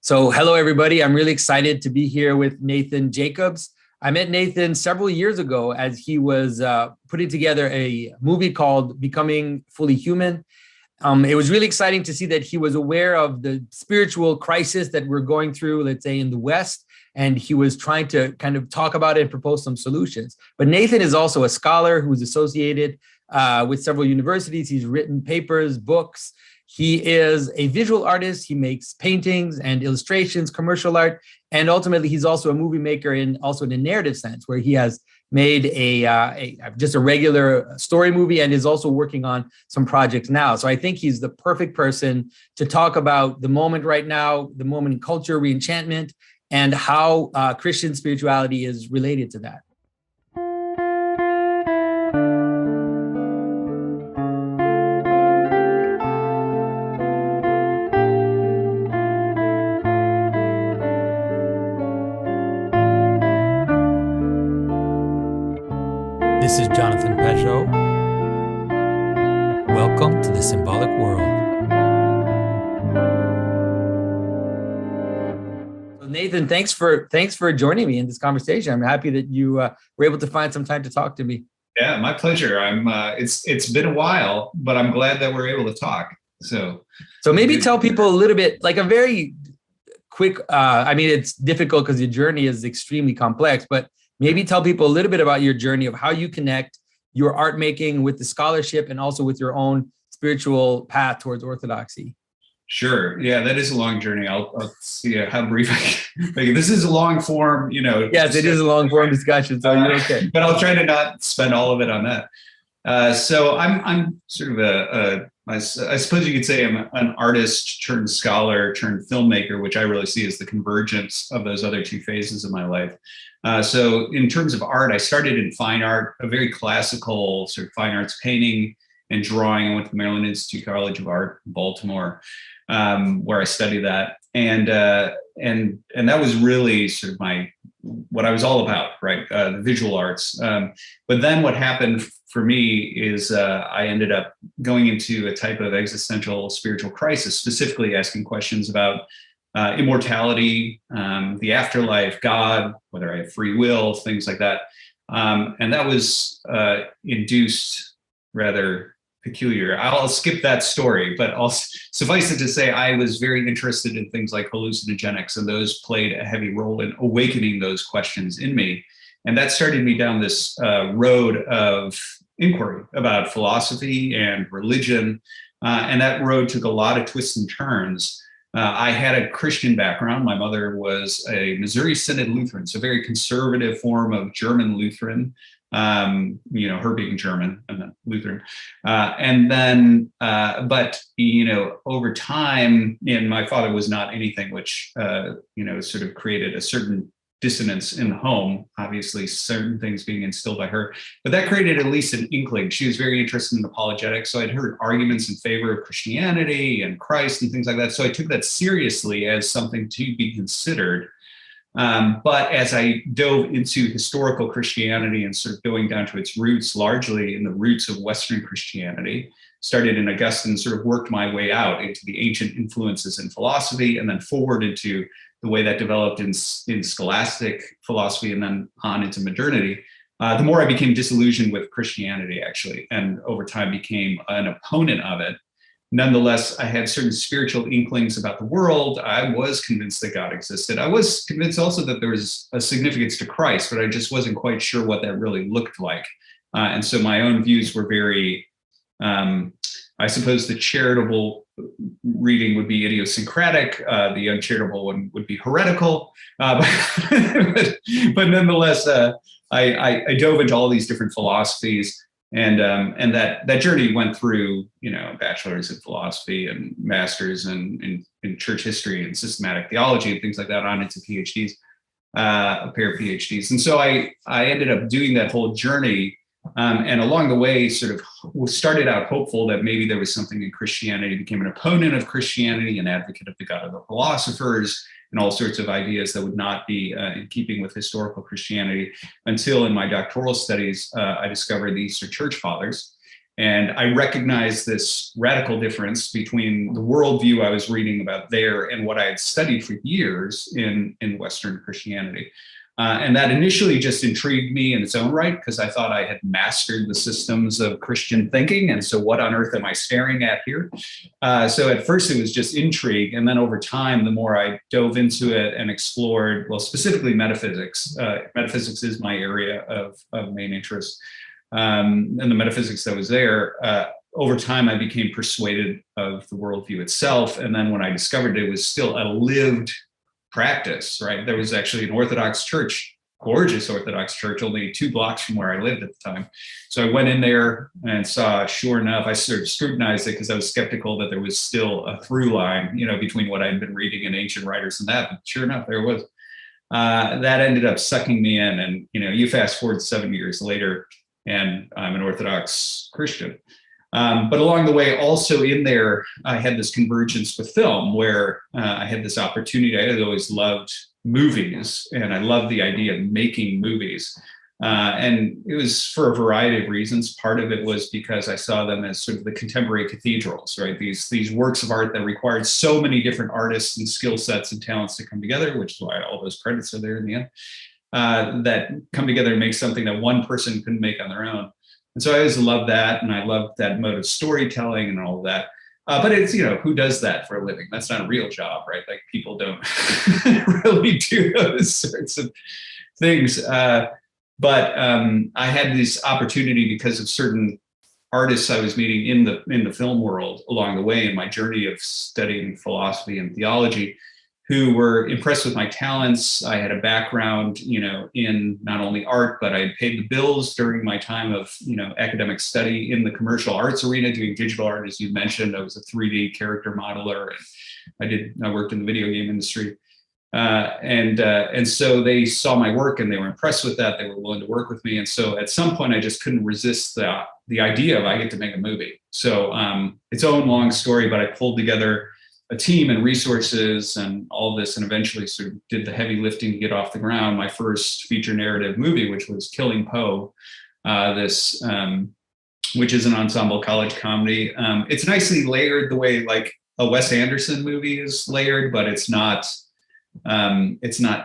So hello, everybody. I'm really excited to be here with Nathan Jacobs. I met Nathan several years ago as he was putting together a movie called Becoming Fully Human. It was really exciting to see that he was aware of the spiritual crisis that we're going through, let's say, in the West, and he was trying to kind of talk about it and propose some solutions. But Nathan is also a scholar who's associated with several universities. He's written papers, books. He is a visual artist. He makes paintings and illustrations, commercial art, and ultimately he's also a movie maker in a narrative sense, where he has made just a regular story movie and is also working on some projects now. So I think he's the perfect person to talk about the moment right now, the moment in culture, reenchantment, and how Christian spirituality is related to that. This is Jonathan Peugeot. Welcome to the Symbolic World. So Nathan, thanks for joining me in this conversation. I'm happy that you were able to find some time to talk to me. Yeah, my pleasure. It's been a while, but I'm glad that we're able to talk. So maybe tell people a little bit, like a very quick. It's difficult because your journey is extremely complex, but maybe tell people a little bit about your journey of how you connect your art making with the scholarship and also with your own spiritual path towards orthodoxy. Sure. Yeah, that is a long journey. I'll see how brief I can make it. This is a long form, Yes, it is a long form discussion, so you're okay. But I'll try to not spend all of it on that. So I'm sort of I suppose you could say I'm an artist turned scholar turned filmmaker, which I really see as the convergence of those other two phases of my life. So in terms of art, I started in fine art, a very classical sort of fine arts painting and drawing. I went to the Maryland Institute College of Art in Baltimore, where I studied that. And that was really sort of what I was all about, right? The visual arts. But then what happened for me is I ended up going into a type of existential spiritual crisis, specifically asking questions about immortality, the afterlife, God, whether I have free will, things like that. And that was induced rather peculiar. I'll skip that story, but I'll suffice it to say I was very interested in things like hallucinogenics, and those played a heavy role in awakening those questions in me. And that started me down this road of inquiry about philosophy and religion. And that road took a lot of twists and turns. I had a Christian background. My mother was a Missouri Synod Lutheran, so a very conservative form of German Lutheran, her being German and then Lutheran. But over time, and my father was not anything which, sort of created a certain dissonance in the home, obviously certain things being instilled by her, but that created at least an inkling. She was very interested in apologetics. So I'd heard arguments in favor of Christianity and Christ and things like that. So I took that seriously as something to be considered. But as I dove into historical Christianity and sort of going down to its roots, largely in the roots of Western Christianity, started in Augustine, sort of worked my way out into the ancient influences in philosophy, and then forward into the way that developed in scholastic philosophy and then on into modernity, the more I became disillusioned with Christianity, actually, and over time became an opponent of it. Nonetheless, I had certain spiritual inklings about the world. I was convinced that God existed. I was convinced also that there was a significance to Christ, but I just wasn't quite sure what that really looked like. And so my own views were very, I suppose the charitable reading would be idiosyncratic. The uncharitable one would be heretical. But nonetheless, I dove into all these different philosophies. And that journey went through, bachelor's in philosophy and master's in church history and systematic theology and things like that on into PhDs, a pair of PhDs. And so I ended up doing that whole journey. And along the way, sort of started out hopeful that maybe there was something in Christianity, became an opponent of Christianity, an advocate of the God of the philosophers, and all sorts of ideas that would not be in keeping with historical Christianity, until in my doctoral studies, I discovered the Eastern Church Fathers. And I recognized this radical difference between the worldview I was reading about there and what I had studied for years in Western Christianity. And that initially just intrigued me in its own right, because I thought I had mastered the systems of Christian thinking. And so what on earth am I staring at here? So at first it was just intrigue. And then over time, the more I dove into it and explored, well, specifically metaphysics. Metaphysics is my area of main interest. And the metaphysics that was there, over time, I became persuaded of the worldview itself. And then when I discovered it was still a lived practice, right? There was actually an Orthodox church, gorgeous Orthodox church, only 2 blocks from where I lived at the time. So I went in there and saw, sure enough, I sort of scrutinized it because I was skeptical that there was still a through line, between what I'd been reading in ancient writers and that. But sure enough, there was. That ended up sucking me in. And, you fast forward 7 years later, and I'm an Orthodox Christian. But along the way, also in there, I had this convergence with film where I had this opportunity. I had always loved movies, and I loved the idea of making movies. And it was for a variety of reasons. Part of it was because I saw them as sort of the contemporary cathedrals, right? These works of art that required so many different artists and skill sets and talents to come together, which is why all those credits are there in the end, that come together and make something that one person couldn't make on their own. And so I always loved that, and I loved that mode of storytelling and all of that. But it's, who does that for a living? That's not a real job, right? Like, people don't really do those sorts of things. But I had this opportunity because of certain artists I was meeting in the film world along the way in my journey of studying philosophy and theology, who were impressed with my talents. I had a background, in not only art, but I had paid the bills during my time of, academic study in the commercial arts arena, doing digital art, as you mentioned. I was a 3D character modeler, and I worked in the video game industry. And so they saw my work and they were impressed with that. They were willing to work with me. And so at some point I just couldn't resist the idea of I get to make a movie. So its own long story, but I pulled together a team and resources and all this, and eventually sort of did the heavy lifting to get off the ground. My first feature narrative movie, which was Killing Poe, which is an ensemble college comedy. It's nicely layered the way like a Wes Anderson movie is layered, but it's not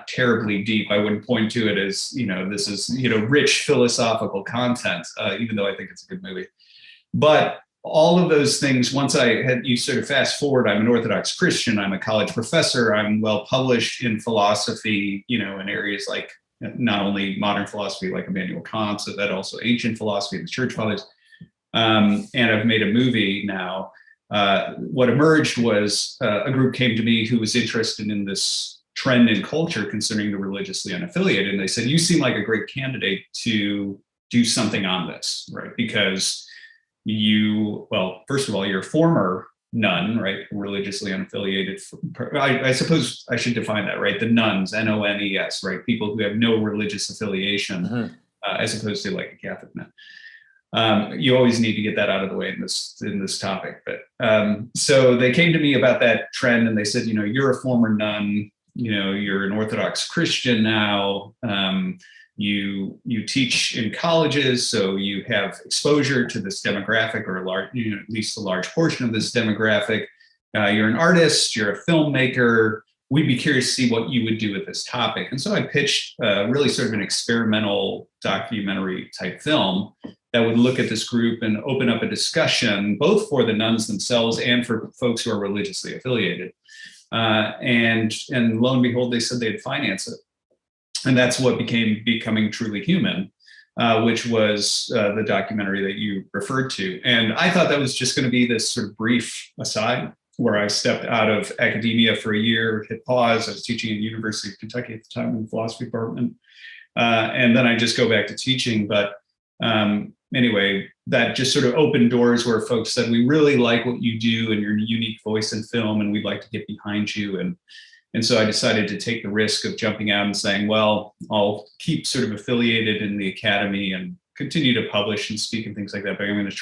terribly deep. I wouldn't point to it as, this is, rich philosophical content, even though I think it's a good movie. But all of those things, once you sort of fast forward, I'm an Orthodox Christian, I'm a college professor, I'm well published in philosophy, in areas like not only modern philosophy like Immanuel Kant, but also ancient philosophy, the church fathers. And I've made a movie now. What emerged was a group came to me who was interested in this trend in culture concerning the religiously unaffiliated. And they said, you seem like a great candidate to do something on this, right? Because first of all, you're a former nun, right? Religiously unaffiliated. I suppose I should define that, right? The nuns, N-O-N-E-S, right? People who have no religious affiliation, as opposed to like a Catholic nun. You always need to get that out of the way in this topic. But so they came to me about that trend, and they said, you're a former nun, you're an Orthodox Christian now. You teach in colleges, so you have exposure to this demographic, or at least a large portion of this demographic. You're an artist, you're a filmmaker. We'd be curious to see what you would do with this topic. And so I pitched really sort of an experimental documentary type film that would look at this group and open up a discussion, both for the nuns themselves and for folks who are religiously affiliated. And lo and behold, they said they'd finance it. And that's what became Becoming Truly Human, which was the documentary that you referred to. And I thought that was just going to be this sort of brief aside where I stepped out of academia for a year, hit pause. I was teaching at the University of Kentucky at the time in the philosophy department. And then I just go back to teaching. But anyway, that just sort of opened doors where folks said, we really like what you do and your unique voice in film, and we'd like to get behind you. And so I decided to take the risk of jumping out and saying, well, I'll keep sort of affiliated in the academy and continue to publish and speak and things like that. But I'm going to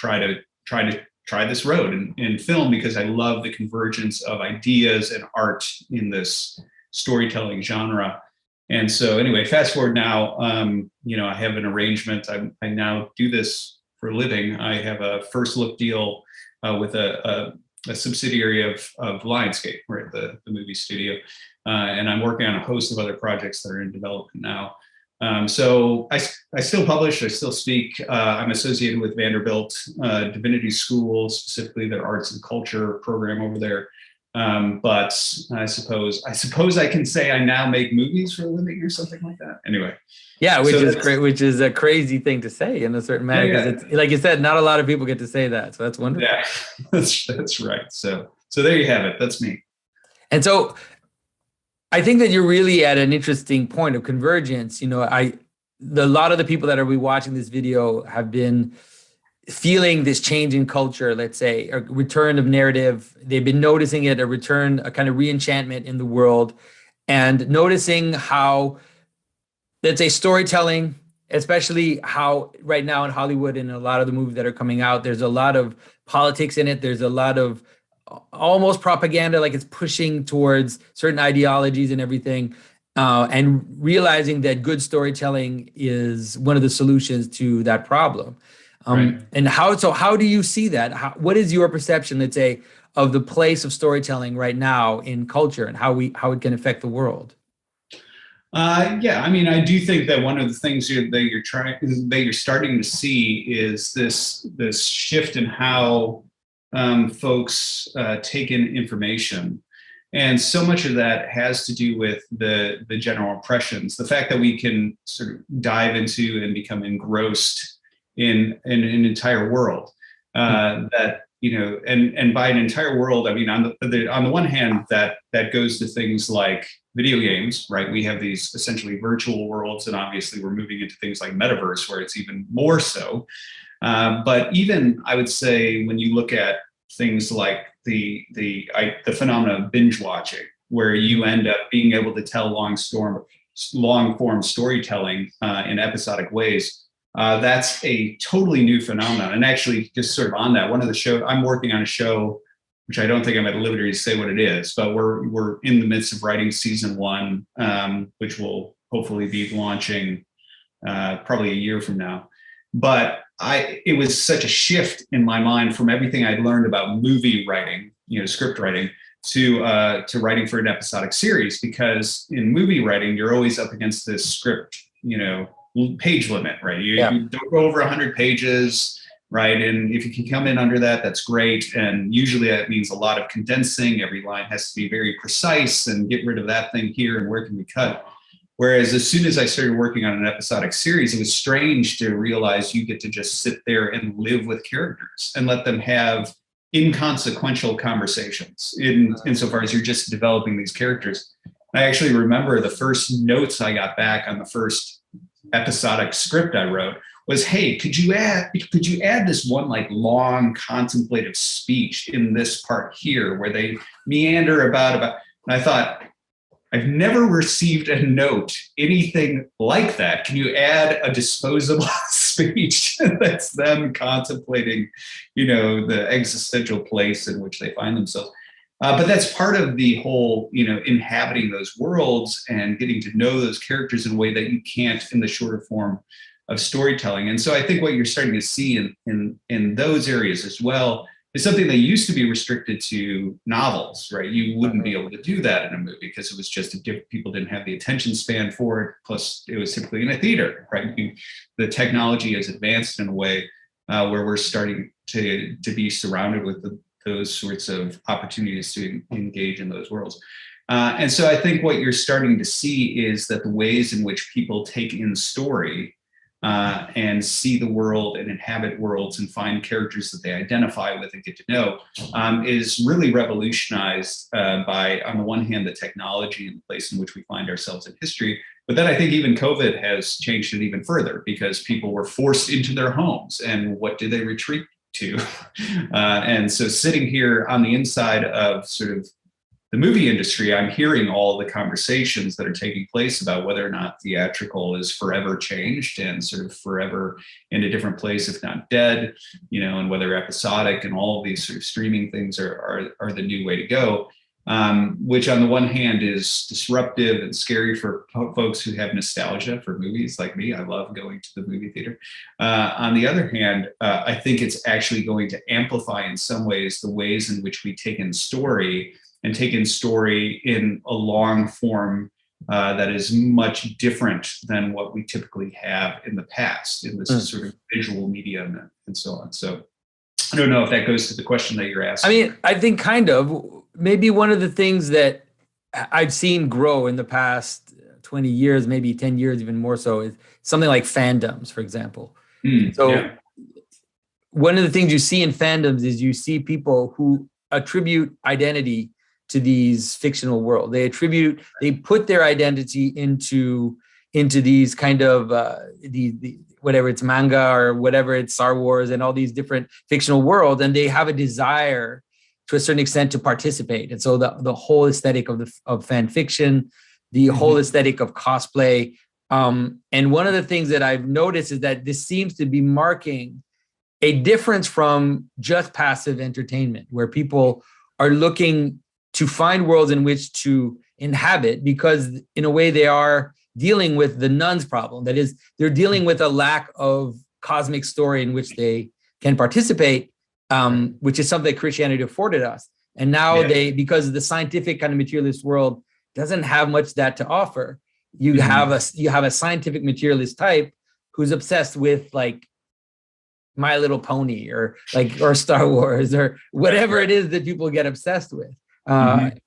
try this road in film, because I love the convergence of ideas and art in this storytelling genre. And so anyway, fast forward now, I have an arrangement. I now do this a living. I have a first look deal with a subsidiary of Lionsgate, right, the movie studio, and I'm working on a host of other projects that are in development now. So I still publish, I still speak. I'm associated with Vanderbilt Divinity School, specifically their arts and culture program over there. But I suppose I can say I now make movies for a living or something like that. Anyway. Yeah, which is great, which is a crazy thing to say in a certain manner, because it's, like you said, not a lot of people get to say that. So that's wonderful. Yeah, that's right. So there you have it. That's me. And so I think that you're really at an interesting point of convergence. A lot of the people that are watching this video have been feeling this change in culture, let's say, a return of narrative. They've been noticing it, a kind of re-enchantment in the world, and noticing how, let's say, storytelling, especially how right now in Hollywood and a lot of the movies that are coming out, there's a lot of politics in it. There's a lot of almost propaganda, like it's pushing towards certain ideologies and everything, and realizing that good storytelling is one of the solutions to that problem. Right. And how do you see that? What is your perception, let's say, of the place of storytelling right now in culture and how it can affect the world? Yeah, I mean, I do think that one of the things that you're starting to see is this shift in how folks take in information, and so much of that has to do with the general impressions. The fact that we can sort of dive into and become engrossed in an entire world. That, and by an entire world, I mean on the one hand, that goes to things like video games, right? We have these essentially virtual worlds, and obviously we're moving into things like metaverse, where it's even more so. But even, I would say, when you look at things like the phenomenon of binge watching, where you end up being able to tell long form storytelling in episodic ways, that's a totally new phenomenon. And actually, just sort of on that, one of the shows, I'm working on a show, which I don't think I'm at liberty to say what it is, but we're in the midst of writing season 1, which will hopefully be launching probably a year from now. But it was such a shift in my mind from everything I'd learned about movie writing, script writing, to writing for an episodic series, because in movie writing, you're always up against this script, page limit, right? You don't go over 100 pages. Right. And if you can come in under that, that's great. And usually that means a lot of condensing. Every line has to be very precise, and get rid of that thing here and where can we cut. Whereas as soon as I started working on an episodic series, it was strange to realize you get to just sit there and live with characters and let them have inconsequential conversations insofar as you're just developing these characters. I actually remember the first notes I got back on the first episodic script I wrote was, hey, could you add this one like long contemplative speech in this part here where they meander about, and I thought, I've never received a note, anything like that. Can you add a disposable speech that's them contemplating, the existential place in which they find themselves? But that's part of the whole, inhabiting those worlds and getting to know those characters in a way that you can't in the shorter form of storytelling. And so I think what you're starting to see in those areas as well is something that used to be restricted to novels, right? You wouldn't be able to do that in a movie because it was just people didn't have the attention span for it. Plus, it was typically in a theater, right? The technology has advanced in a way where we're starting to be surrounded with those sorts of opportunities to engage in those worlds. And so I think what you're starting to see is that the ways in which people take in story and see the world and inhabit worlds and find characters that they identify with and get to know is really revolutionized by, on the one hand, the technology and the place in which we find ourselves in history. But then I think even COVID has changed it even further, because people were forced into their homes, and what do they retreat to? And so sitting here on the inside of sort of the movie industry, I'm hearing all the conversations that are taking place about whether or not theatrical is forever changed and sort of forever in a different place, if not dead, and whether episodic and all of these sort of streaming things are the new way to go. which on the one hand is disruptive and scary for folks who have nostalgia for movies like me. I love going to the movie theater. On the other hand, I think it's actually going to amplify in some ways the ways in which we take in story and take in story in a long form that is much different than what we typically have in the past in this sort of visual medium and so on. So I don't know if that goes to the question that you're asking. I mean, I think kind of. Maybe one of the things that I've seen grow in the past 20 years, maybe 10 years, even more so, is something like fandoms, for example. One of the things you see in fandoms is you see people who attribute identity to these fictional world. They put their identity into these kind of whatever it's manga or whatever it's Star Wars and all these different fictional worlds, and they have a desire to a certain extent to participate. And so the whole aesthetic of fan fiction, the whole aesthetic of cosplay. And one of the things that I've noticed is that this seems to be marking a difference from just passive entertainment, where people are looking to find worlds in which to inhabit, because in a way they are dealing with the nuns problem. That is, they're dealing with a lack of cosmic story in which they can participate, which is something that Christianity afforded us. And now because the scientific kind of materialist world doesn't have much that to offer, you have a scientific materialist type who's obsessed with like My Little Pony or Star Wars or whatever it is that people get obsessed with. And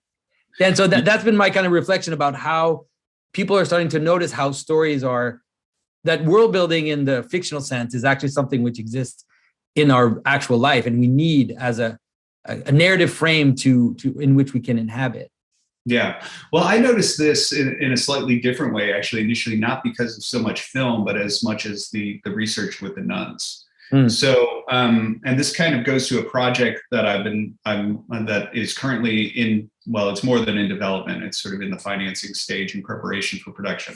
so that's been my kind of reflection about how people are starting to notice how stories are, that world building in the fictional sense is actually something which exists in our actual life, and we need as a narrative frame to in which we can inhabit. Yeah. Well, I noticed this in a slightly different way, actually, initially, not because of so much film, but as much as the research with the nuns. So, and this kind of goes to a project that that is currently it's more than in development. It's sort of in the financing stage in preparation for production.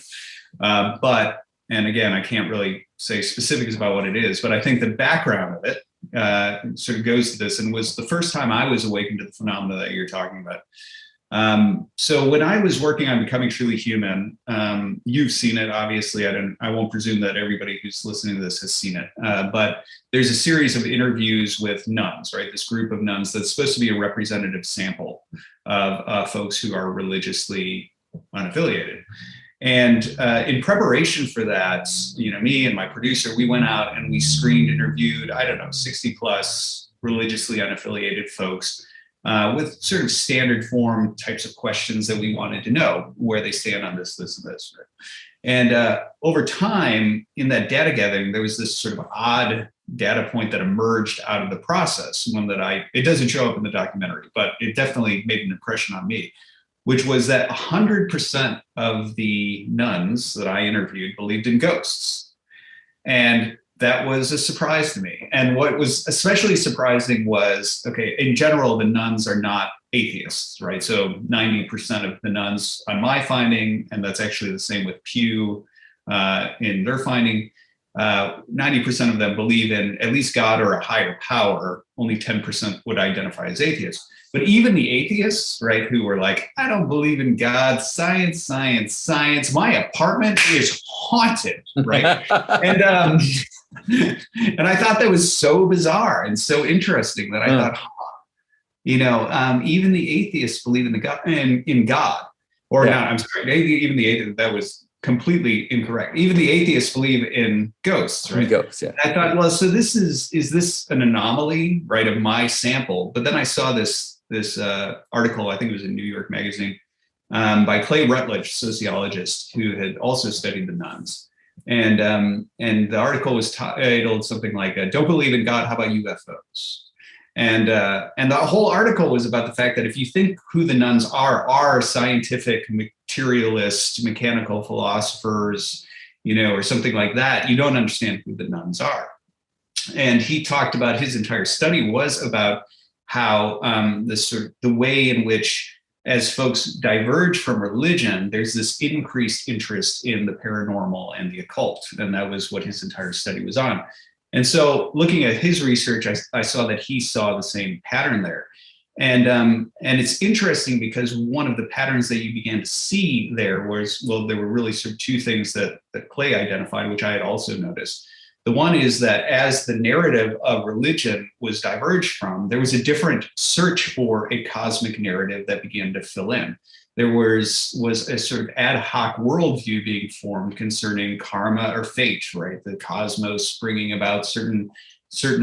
And again, I can't really say specifics about what it is, but I think the background of it sort of goes to this, and was the first time I was awakened to the phenomena that you're talking about. So when I was working on Becoming Truly Human, you've seen it, obviously. I won't presume that everybody who's listening to this has seen it, but there's a series of interviews with nuns, right? This group of nuns that's supposed to be a representative sample of folks who are religiously unaffiliated. And in preparation for that, me and my producer, we went out and we interviewed, 60 plus religiously unaffiliated folks with sort of standard form types of questions that we wanted to know, where they stand on this, this, and this. Right? And over time in that data gathering, there was this sort of odd data point that emerged out of the process, one that it doesn't show up in the documentary, but it definitely made an impression on me, which was that 100% of the nuns that I interviewed believed in ghosts. And that was a surprise to me. And what was especially surprising was, in general, the nuns are not atheists, right? So 90% of the nuns on my finding, and that's actually the same with Pew in their finding, 90% of them believe in at least God or a higher power. Only 10% would identify as atheists. But even the atheists, right, who were like, I don't believe in God, science, science, science. My apartment is haunted, right? And I thought that was so bizarre and so interesting that I thought, even the atheists believe in God, or not. I'm sorry, even the atheists, that was completely incorrect. Even the atheists believe in ghosts, right? Ghosts, yeah. I thought, well, so is this an anomaly, right, of my sample? But then I saw this article, I think it was in New York Magazine, by Clay Rutledge, sociologist, who had also studied the nuns. And the article was titled something like, "Don't Believe in God, How About UFOs?" And the whole article was about the fact that if you think who the nuns are scientific, materialist, mechanical philosophers, or something like that, you don't understand who the nuns are. And he talked about his entire study was about how the way in which, as folks diverge from religion, there's this increased interest in the paranormal and the occult. And that was what his entire study was on. And so looking at his research, I saw that he saw the same pattern there. And it's interesting because one of the patterns that you began to see there was, well, there were really sort of two things that Clay identified, which I had also noticed. The one is that as the narrative of religion was diverged from, there was a different search for a cosmic narrative that began to fill in. There was a sort of ad hoc worldview being formed concerning karma or fate, right? The cosmos bringing about certain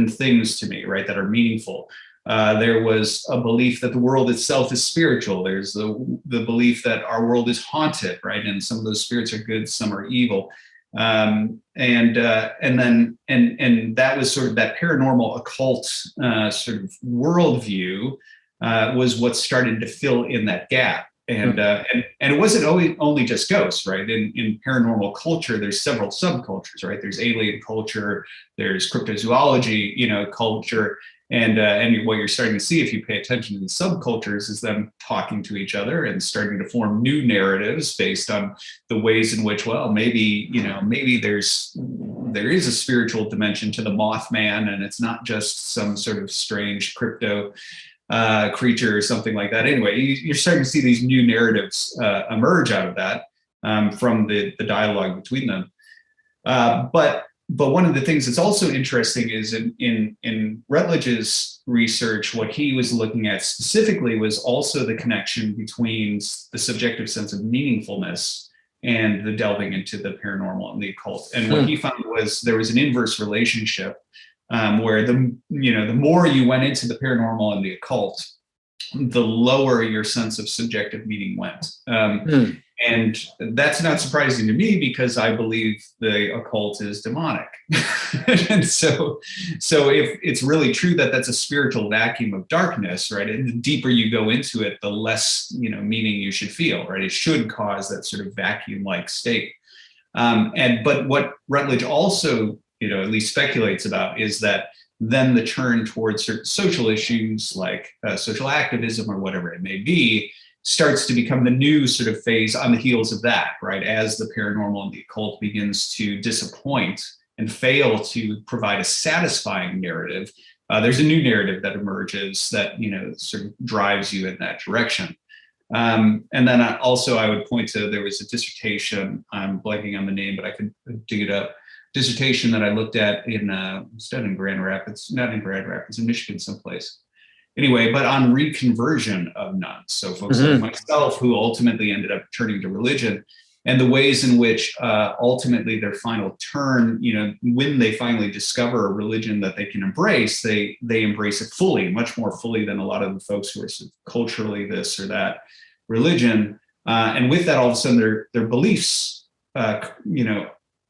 things to me, right, that are meaningful. There was a belief that the world itself is spiritual. There's the belief that our world is haunted, right? And some of those spirits are good, some are evil. And that was sort of that paranormal occult sort of worldview was what started to fill in that gap. And it wasn't only just ghosts, right? In paranormal culture, there's several subcultures, right? There's alien culture, there's cryptozoology, culture. And what you're starting to see if you pay attention to the subcultures is them talking to each other and starting to form new narratives based on the ways in which, well, maybe there is a spiritual dimension to the Mothman, and it's not just some sort of strange crypto creature or something like that. Anyway, you're starting to see these new narratives emerge out of that from the dialogue between them. But one of the things that's also interesting is in Rutledge's research, what he was looking at specifically was also the connection between the subjective sense of meaningfulness and the delving into the paranormal and the occult. And what he found was there was an inverse relationship where the more you went into the paranormal and the occult, the lower your sense of subjective meaning went. And that's not surprising to me because I believe the occult is demonic. And so if it's really true that that's a spiritual vacuum of darkness, right? And the deeper you go into it, the less, meaning you should feel, right? It should cause that sort of vacuum-like state. But what Rutledge also, at least speculates about is that then the turn towards certain social issues like social activism or whatever it may be starts to become the new sort of phase on the heels of that, right? As the paranormal and the occult begins to disappoint and fail to provide a satisfying narrative, there's a new narrative that emerges that, sort of drives you in that direction. And then I would point to, there was a dissertation, I'm blanking on the name, but I could dig it up, dissertation that I looked at in, it's done in Grand Rapids, not in Grand Rapids, in Michigan someplace. Anyway, but on reconversion of nuns. So folks like myself who ultimately ended up turning to religion and the ways in which ultimately their final turn, when they finally discover a religion that they can embrace, they embrace it fully, much more fully than a lot of the folks who are sort of culturally this or that religion. And with that, all of a sudden their beliefs,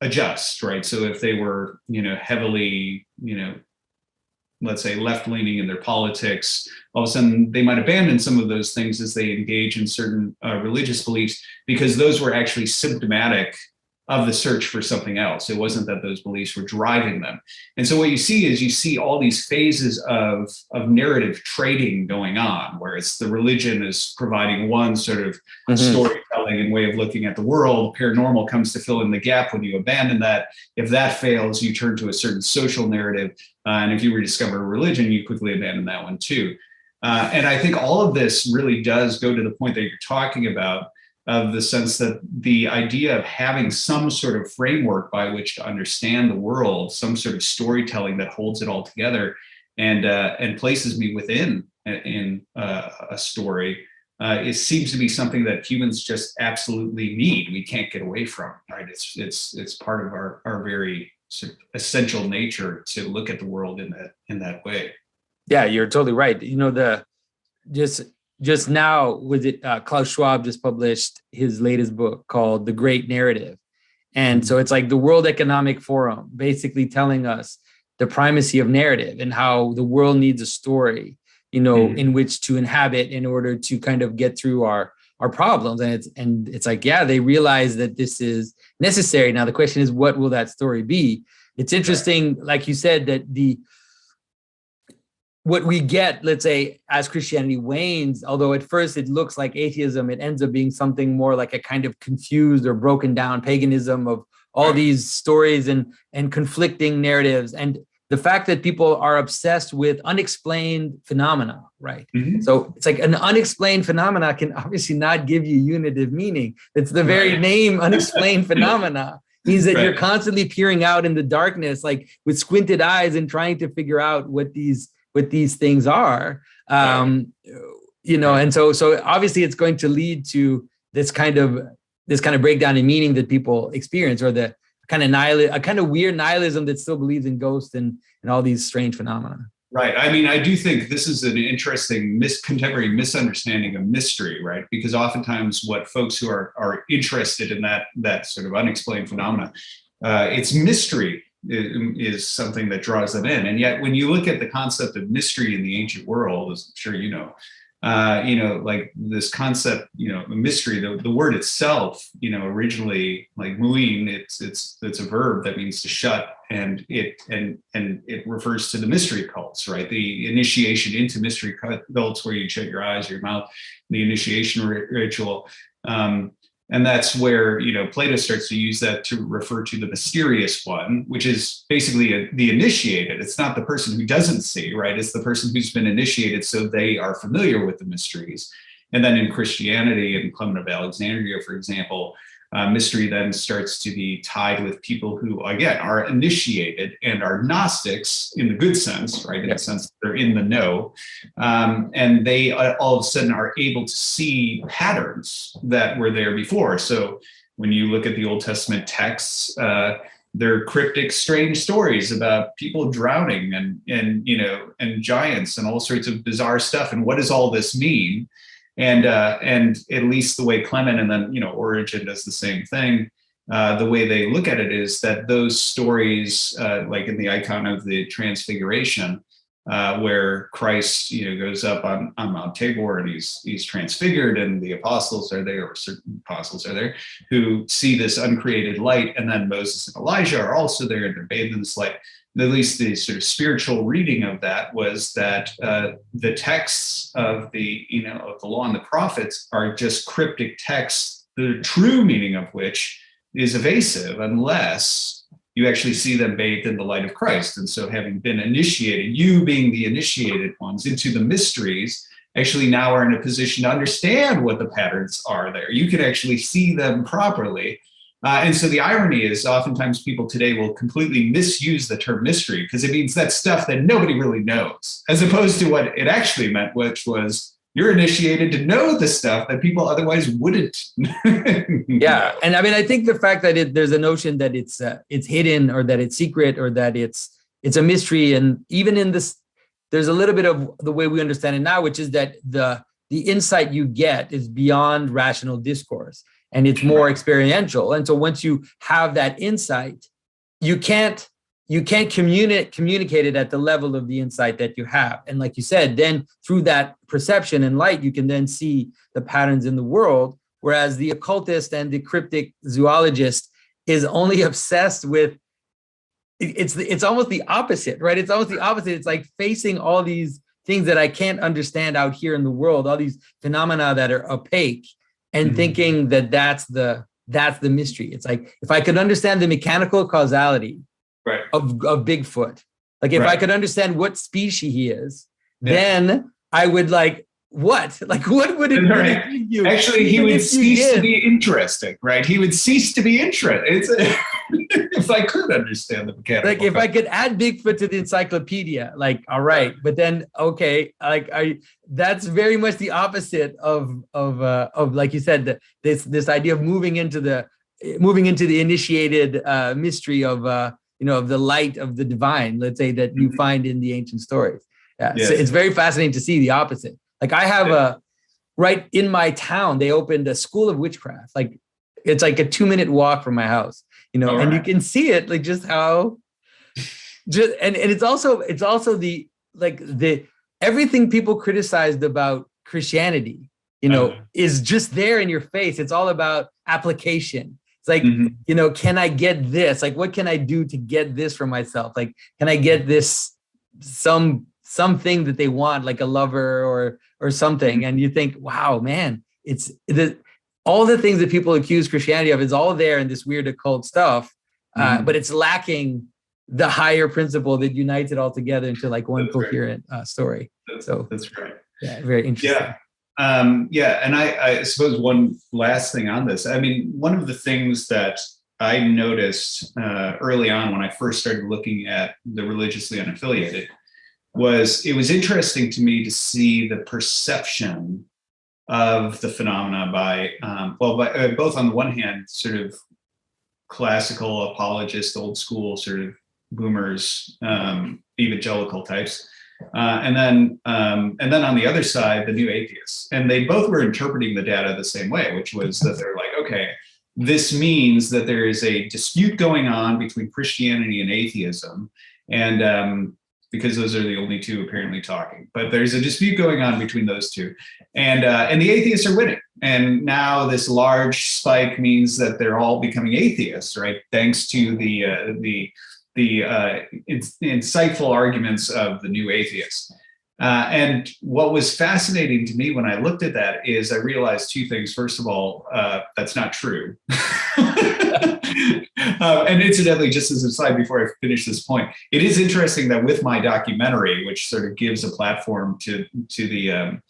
adjust, right? So if they were, heavily, let's say left-leaning in their politics, all of a sudden they might abandon some of those things as they engage in certain religious beliefs because those were actually symptomatic of the search for something else. It wasn't that those beliefs were driving them. And so what you see all these phases of narrative trading going on, where it's the religion is providing one sort of storytelling and way of looking at the world. Paranormal comes to fill in the gap when you abandon that. If that fails, you turn to a certain social narrative. And if you rediscover a religion, you quickly abandon that one too. And I think all of this really does go to the point that you're talking about, of the sense that the idea of having some sort of framework by which to understand the world, some sort of storytelling that holds it all together and places me within a story, it seems to be something that humans just absolutely need. We can't get away from, right? It's part of our very sort of essential nature to look at the world in that way. Yeah, you're totally right. Just now, Klaus Schwab just published his latest book called The Great Narrative. And so it's like the World Economic Forum basically telling us the primacy of narrative and how the world needs a story, in which to inhabit in order to kind of get through our problems. And it's like, yeah, they realize that this is necessary. Now, the question is, what will that story be? It's interesting, like you said, that what we get, let's say, as Christianity wanes, although at first it looks like atheism, it ends up being something more like a kind of confused or broken down paganism of all these stories and conflicting narratives. And the fact that people are obsessed with unexplained phenomena, right? Mm-hmm. So it's like an unexplained phenomena can obviously not give you unitive meaning. It's the very name, unexplained phenomena, means that you're constantly peering out in the darkness, like with squinted eyes and trying to figure out what these things are. And so obviously it's going to lead to this kind of breakdown in meaning that people experience, or the a kind of weird nihilism that still believes in ghosts and all these strange phenomena. Right. I mean, I do think this is an interesting contemporary misunderstanding of mystery, right? Because oftentimes what folks who are interested in that sort of unexplained phenomena, it's mystery is something that draws them in. And yet when you look at the concept of mystery in the ancient world, as I'm sure you know, like this concept, mystery, the word itself, originally, like muin, it's a verb that means to shut, and it refers to the mystery cults, right? The initiation into mystery cults where you shut your eyes, your mouth, the initiation ritual. And that's where, Plato starts to use that to refer to the mysterious one, which is basically the initiated. It's not the person who doesn't see, right? It's the person who's been initiated, so they are familiar with the mysteries. And then in Christianity, in Clement of Alexandria, for example, mystery then starts to be tied with people who, again, are initiated and are Gnostics in the good sense, right? In the sense that they're in the know. And they all of a sudden are able to see patterns that were there before. So when you look at the Old Testament texts, they're cryptic, strange stories about people drowning and giants and all sorts of bizarre stuff. And what does all this mean? And at least the way Clement and then, Origen does the same thing, the way they look at it is that those stories, like in the icon of the Transfiguration, where Christ, goes up on Mount Tabor and he's transfigured, and the apostles are there, or certain apostles are there, who see this uncreated light, and then Moses and Elijah are also there, and they're bathed in this light. At least the sort of spiritual reading of that was that the texts of the law and the prophets are just cryptic texts, the true meaning of which is evasive unless you actually see them bathed in the light of Christ. And so having been initiated, you being the initiated ones into the mysteries, actually now are in a position to understand what the patterns are there. You can actually see them properly. And so the irony is oftentimes people today will completely misuse the term mystery because it means that stuff that nobody really knows, as opposed to what it actually meant, which was you're initiated to know the stuff that people otherwise wouldn't. Yeah. And I mean, I think the fact that there's a notion that it's hidden, or that it's secret, or that it's a mystery. And even in this, there's a little bit of the way we understand it now, which is that the insight you get is beyond rational discourse. And it's more experiential. And so once you have that insight, you can't communicate it at the level of the insight that you have. And like you said, then through that perception and light, you can then see the patterns in the world. Whereas the occultist and the cryptic zoologist is only obsessed with, it's almost the opposite, right? It's almost the opposite. It's like facing all these things that I can't understand out here in the world, all these phenomena that are opaque, and thinking that that's the mystery. It's like, if I could understand the mechanical causality of Bigfoot, like if I could understand what species he is, then I would what would it really give you? Actually, he would cease to be interesting, right? He would cease to be interesting. If I could understand the mechanical. Like if I could add Bigfoot to the encyclopedia, all right, but then that's very much the opposite of like you said, this idea of moving into the initiated mystery of of the light of the divine, let's say, that you find in the ancient stories. So it's very fascinating to see the opposite. Like I have right in my town, they opened a school of witchcraft. Like it's like a 2-minute walk from my house, and you can see it, like just how, and it's also the everything people criticized about Christianity, is just there in your face. It's all about application. It's like, can I get this? Like, what can I do to get this for myself? Like, can I get this something that they want, like a lover or something? And you think, wow, man, it's all the things that people accuse Christianity of is all there in this weird occult stuff, but it's lacking the higher principle that unites it all together into like one coherent story. That's right. Yeah, very interesting. And I suppose one last thing on this. I mean, one of the things that I noticed early on when I first started looking at the religiously unaffiliated was it was interesting to me to see the perception of the phenomena by both on the one hand, sort of classical apologists, old school sort of boomers, evangelical types, and then on the other side, the new atheists, and they both were interpreting the data the same way, which was that they're like, okay, this means that there is a dispute going on between Christianity and atheism, and because those are the only two apparently talking, but there's a dispute going on between those two, and the atheists are winning, and now this large spike means that they're all becoming atheists, right? Thanks to the insightful arguments of the new atheists. And what was fascinating to me when I looked at that is I realized two things. First of all, that's not true. And incidentally, just as an aside before I finish this point, it is interesting that with my documentary, which sort of gives a platform to the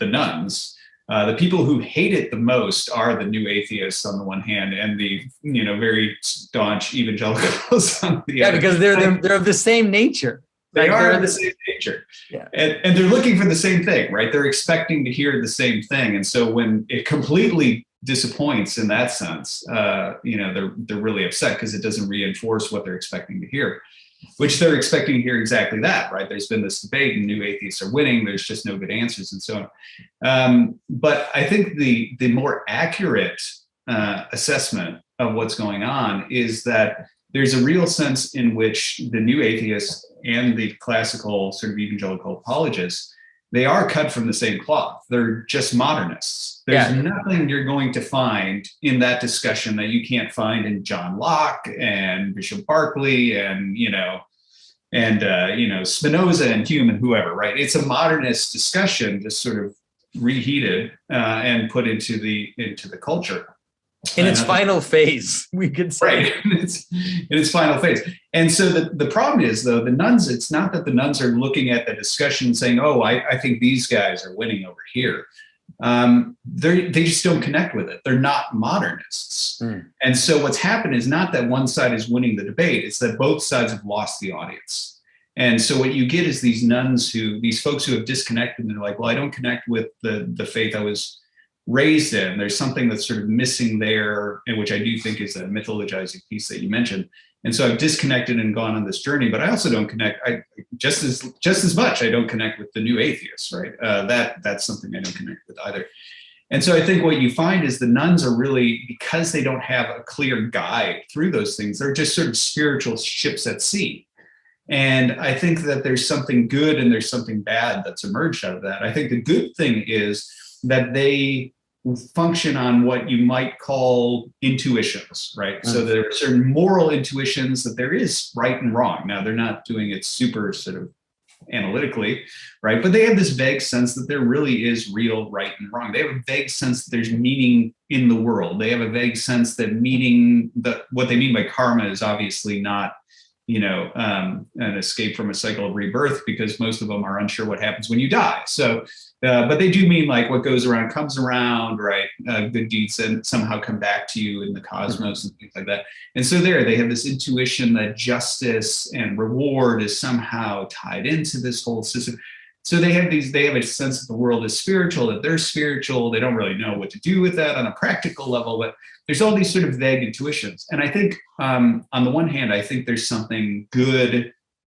nuns, the people who hate it the most are the new atheists on the one hand, and the very staunch evangelicals on the other. Because they're of the same nature. They are of the same nature. Yeah. And they're looking for the same thing, right? They're expecting to hear the same thing. And so when it completely disappoints in that sense, they're really upset because it doesn't reinforce what they're expecting to hear, which they're expecting to hear exactly that, right? There's been this debate and new atheists are winning. There's just no good answers and so on. But I think the more accurate assessment of what's going on is that there's a real sense in which the new atheists and the classical sort of evangelical apologists, they are cut from the same cloth. They're just modernists. There's nothing you're going to find in that discussion that you can't find in John Locke and Bishop Berkeley and Spinoza and Hume and whoever, right? It's a modernist discussion, just sort of reheated and put into the culture. In its final phase, we could say. Right, in its final phase. And so the problem is, though, the nuns, it's not that the nuns are looking at the discussion saying, oh, I think these guys are winning over here. They just don't connect with it. They're not modernists. And so what's happened is not that one side is winning the debate, it's that both sides have lost the audience. And so what you get is these nuns these folks who have disconnected, and they're like, well, I don't connect with the faith I was raised in. There's something that's sort of missing there, and which I do think is a mythologizing piece that you mentioned. And so I've disconnected and gone on this journey, but I also don't connect. Just as much I don't connect with the new atheists, right? That's something I don't connect with either. And so I think what you find is the nuns are really, because they don't have a clear guide through those things, they're just sort of spiritual ships at sea. And I think that there's something good and there's something bad that's emerged out of that. I think the good thing is that they function on what you might call intuitions, right? So there are certain moral intuitions that there is right and wrong. Now, they're not doing it super sort of analytically, right? But they have this vague sense that there really is real right and wrong. They have a vague sense that there's meaning in the world. They have a vague sense that what they mean by karma is obviously not an escape from a cycle of rebirth, because most of them are unsure what happens when you die. So, but they do mean like what goes around comes around, right? Good deeds and somehow come back to you in the cosmos and things like that. And so they have this intuition that justice and reward is somehow tied into this whole system. So they have a sense that the world is spiritual, that they're spiritual. They don't really know what to do with that on a practical level, but there's all these sort of vague intuitions. And I think on the one hand, I think there's something good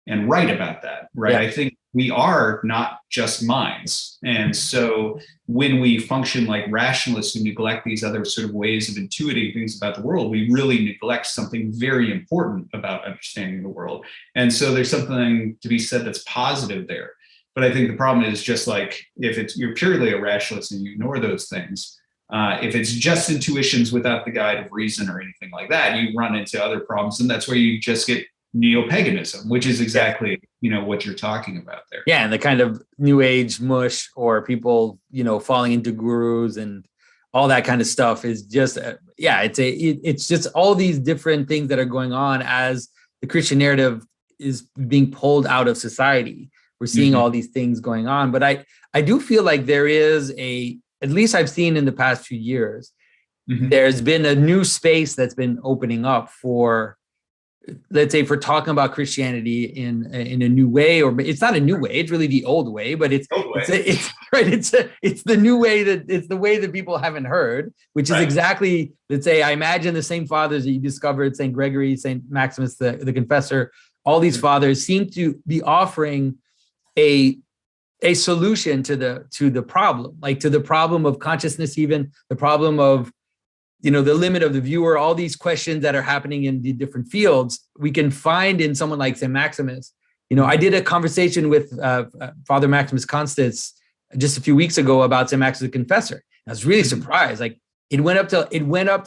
and right about that, right? I think we are not just minds. And so when we function like rationalists who neglect these other sort of ways of intuiting things about the world, we really neglect something very important about understanding the world. And so there's something to be said that's positive there. But I think the problem is, just like if you're purely a rationalist and you ignore those things, if it's just intuitions without the guide of reason or anything like that, you run into other problems. And that's where you just get neo-paganism, which is exactly, what you're talking about there. Yeah, and the kind of new age mush, or people, falling into gurus and all that kind of stuff is just, it's just all these different things that are going on as the Christian narrative is being pulled out of society. We're seeing all these things going on, but I do feel like there is at least I've seen in the past few years, there's been a new space that's been opening up for, let's say, for talking about Christianity in a new way, or it's not a new way, it's really the old way, but it's the new way, that it's the way that people haven't heard, which is exactly, let's say, I imagine the same fathers that you discovered, St. Gregory, St. Maximus, the Confessor, all these fathers seem to be offering a solution to the problem, like to the problem of consciousness, even the problem of, the limit of the viewer, all these questions that are happening in the different fields, we can find in someone like St. Maximus. I did a conversation with Father Maximus Constance just a few weeks ago about St. Maximus the Confessor. I was really surprised. Like it went up to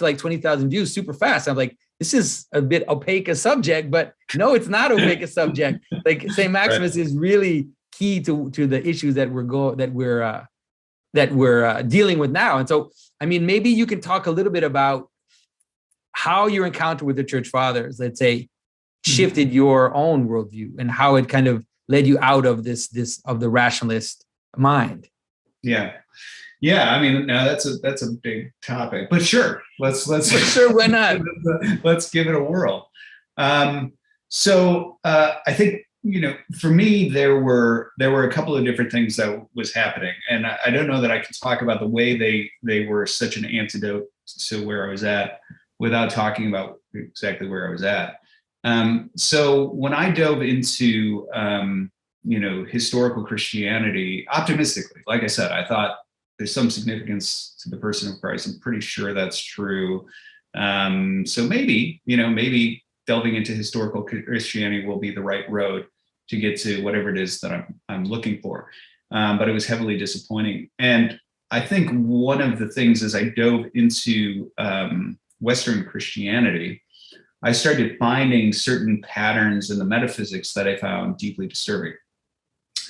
like 20,000 views super fast. I'm like, this is a bit opaque a subject, but no, it's not opaque a subject. Like St. Maximus is really key to the issues that we're dealing with now. And so, I mean, maybe you can talk a little bit about how your encounter with the church fathers, let's say, shifted your own worldview and how it kind of led you out of of the rationalist mind. Yeah. I mean, now that's a big topic, but sure, let's sure, why not? Let's give it a whirl. So I think, for me, there were a couple of different things that was happening, and I don't know that I can talk about the way they were such an antidote to where I was at without talking about exactly where I was at. So when I dove into historical Christianity optimistically, like I said, I thought there's some significance to the person of Christ. I'm pretty sure that's true. So maybe delving into historical Christianity will be the right road to get to whatever it is that I'm looking for. But it was heavily disappointing. And I think one of the things as I dove into Western Christianity, I started finding certain patterns in the metaphysics that I found deeply disturbing.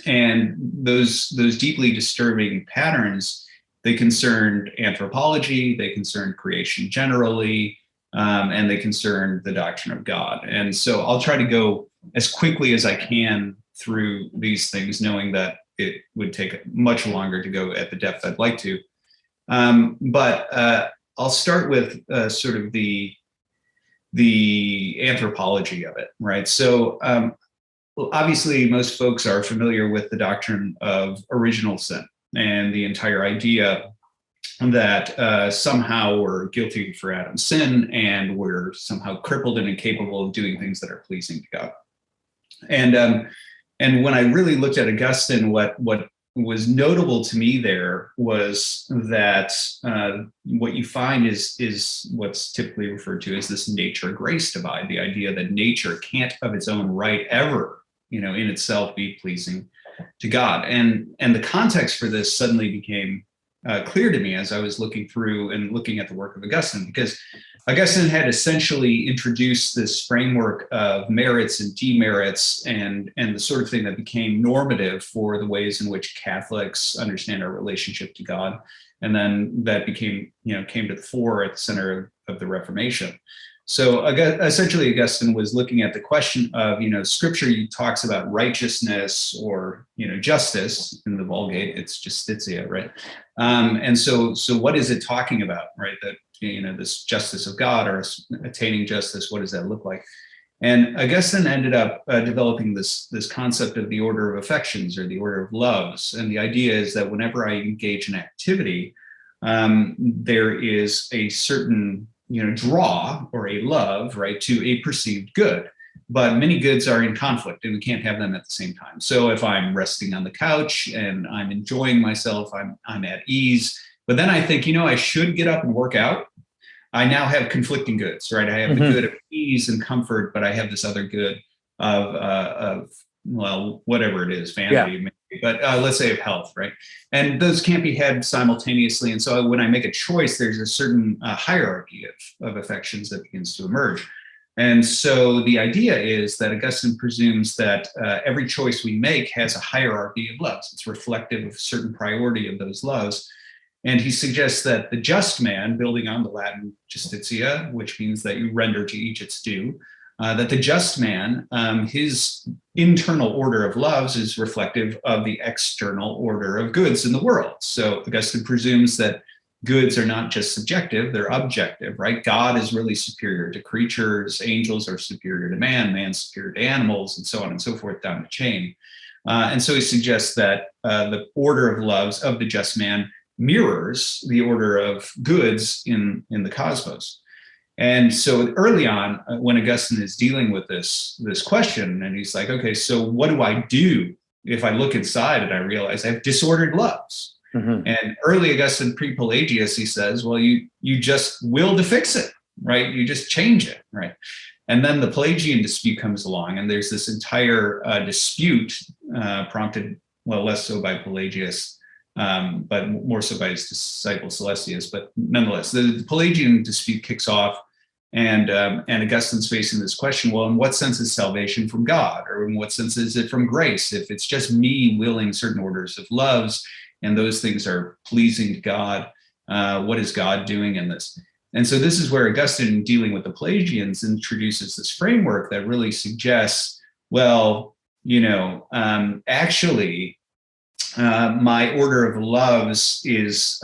And those deeply disturbing patterns, they concerned anthropology, they concerned creation generally, and they concerned the doctrine of God. And so I'll try to go as quickly as I can through these things, knowing that it would take much longer to go at the depth I'd like to. But I'll start with sort of the anthropology of it, right? So obviously most folks are familiar with the doctrine of original sin and the entire idea that somehow we're guilty for Adam's sin and we're somehow crippled and incapable of doing things that are pleasing to God. And when I really looked at Augustine, what was notable to me there was that what you find is what's typically referred to as this nature-grace divide, the idea that nature can't of its own right ever, in itself be pleasing to God. And the context for this suddenly became clear to me as I was looking through and looking at the work of Augustine, because Augustine had essentially introduced this framework of merits and demerits and the sort of thing that became normative for the ways in which Catholics understand our relationship to God. And then that came to the fore at the center of the Reformation. So essentially Augustine was looking at the question of, scripture talks about righteousness or, justice in the Vulgate, it's justitia, right? And so what is it talking about, right? That, this justice of God or attaining justice, what does that look like? And Augustine ended up developing this concept of the order of affections or the order of loves. And the idea is that whenever I engage in activity, there is a certain draw or a love, right, to a perceived good. But many goods are in conflict and we can't have them at the same time. So if I'm resting on the couch and I'm enjoying myself, I'm at ease, but then I think, I should get up and work out. I now have conflicting goods, right? I have the good of ease and comfort, but I have this other good of well, whatever it is, vanity, maybe, but let's say of health, right? And those can't be had simultaneously. And so when I make a choice, there's a certain hierarchy of affections that begins to emerge. And so the idea is that Augustine presumes that every choice we make has a hierarchy of loves. It's reflective of a certain priority of those loves. And he suggests that the just man, building on the Latin justitia, which means that you render to each its due, that the just man, his internal order of loves is reflective of the external order of goods in the world. So Augustine presumes that goods are not just subjective, they're objective, right? God is really superior to creatures, angels are superior to man, man's superior to animals, and so on and so forth down the chain. And so he suggests that the order of loves of the just man mirrors the order of goods in the cosmos. And so early on, when Augustine is dealing with this question, and he's like, okay, so what do I do if I look inside and I realize I have disordered loves? Mm-hmm. And early Augustine, pre-Pelagius, he says, well, you just will to fix it, right? You just change it, right? And then the Pelagian dispute comes along, and there's this entire dispute prompted, well, less so by Pelagius, but more so by his disciple Celestius. But nonetheless, the Pelagian dispute kicks off, and Augustine's facing this question, well, in what sense is salvation from God? Or in what sense is it from grace? If it's just me willing certain orders of loves, and those things are pleasing to God, what is God doing in this? And so this is where Augustine, dealing with the Pelagians, introduces this framework that really suggests, well, actually, my order of loves is,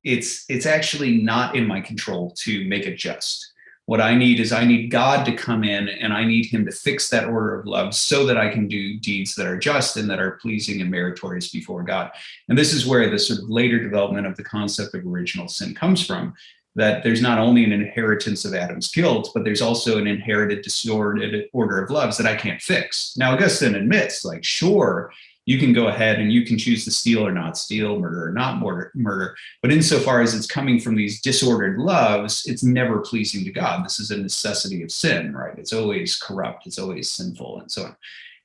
it's actually not in my control to make it just. What I need God to come in, and I need him to fix that order of love so that I can do deeds that are just and that are pleasing and meritorious before God. And this is where the sort of later development of the concept of original sin comes from, that there's not only an inheritance of Adam's guilt, but there's also an inherited disordered order of loves that I can't fix. Now, Augustine admits, like, sure, you can go ahead and you can choose to steal or not steal, murder or not murder. But insofar as it's coming from these disordered loves, it's never pleasing to God. This is a necessity of sin, right? It's always corrupt, it's always sinful, and so on.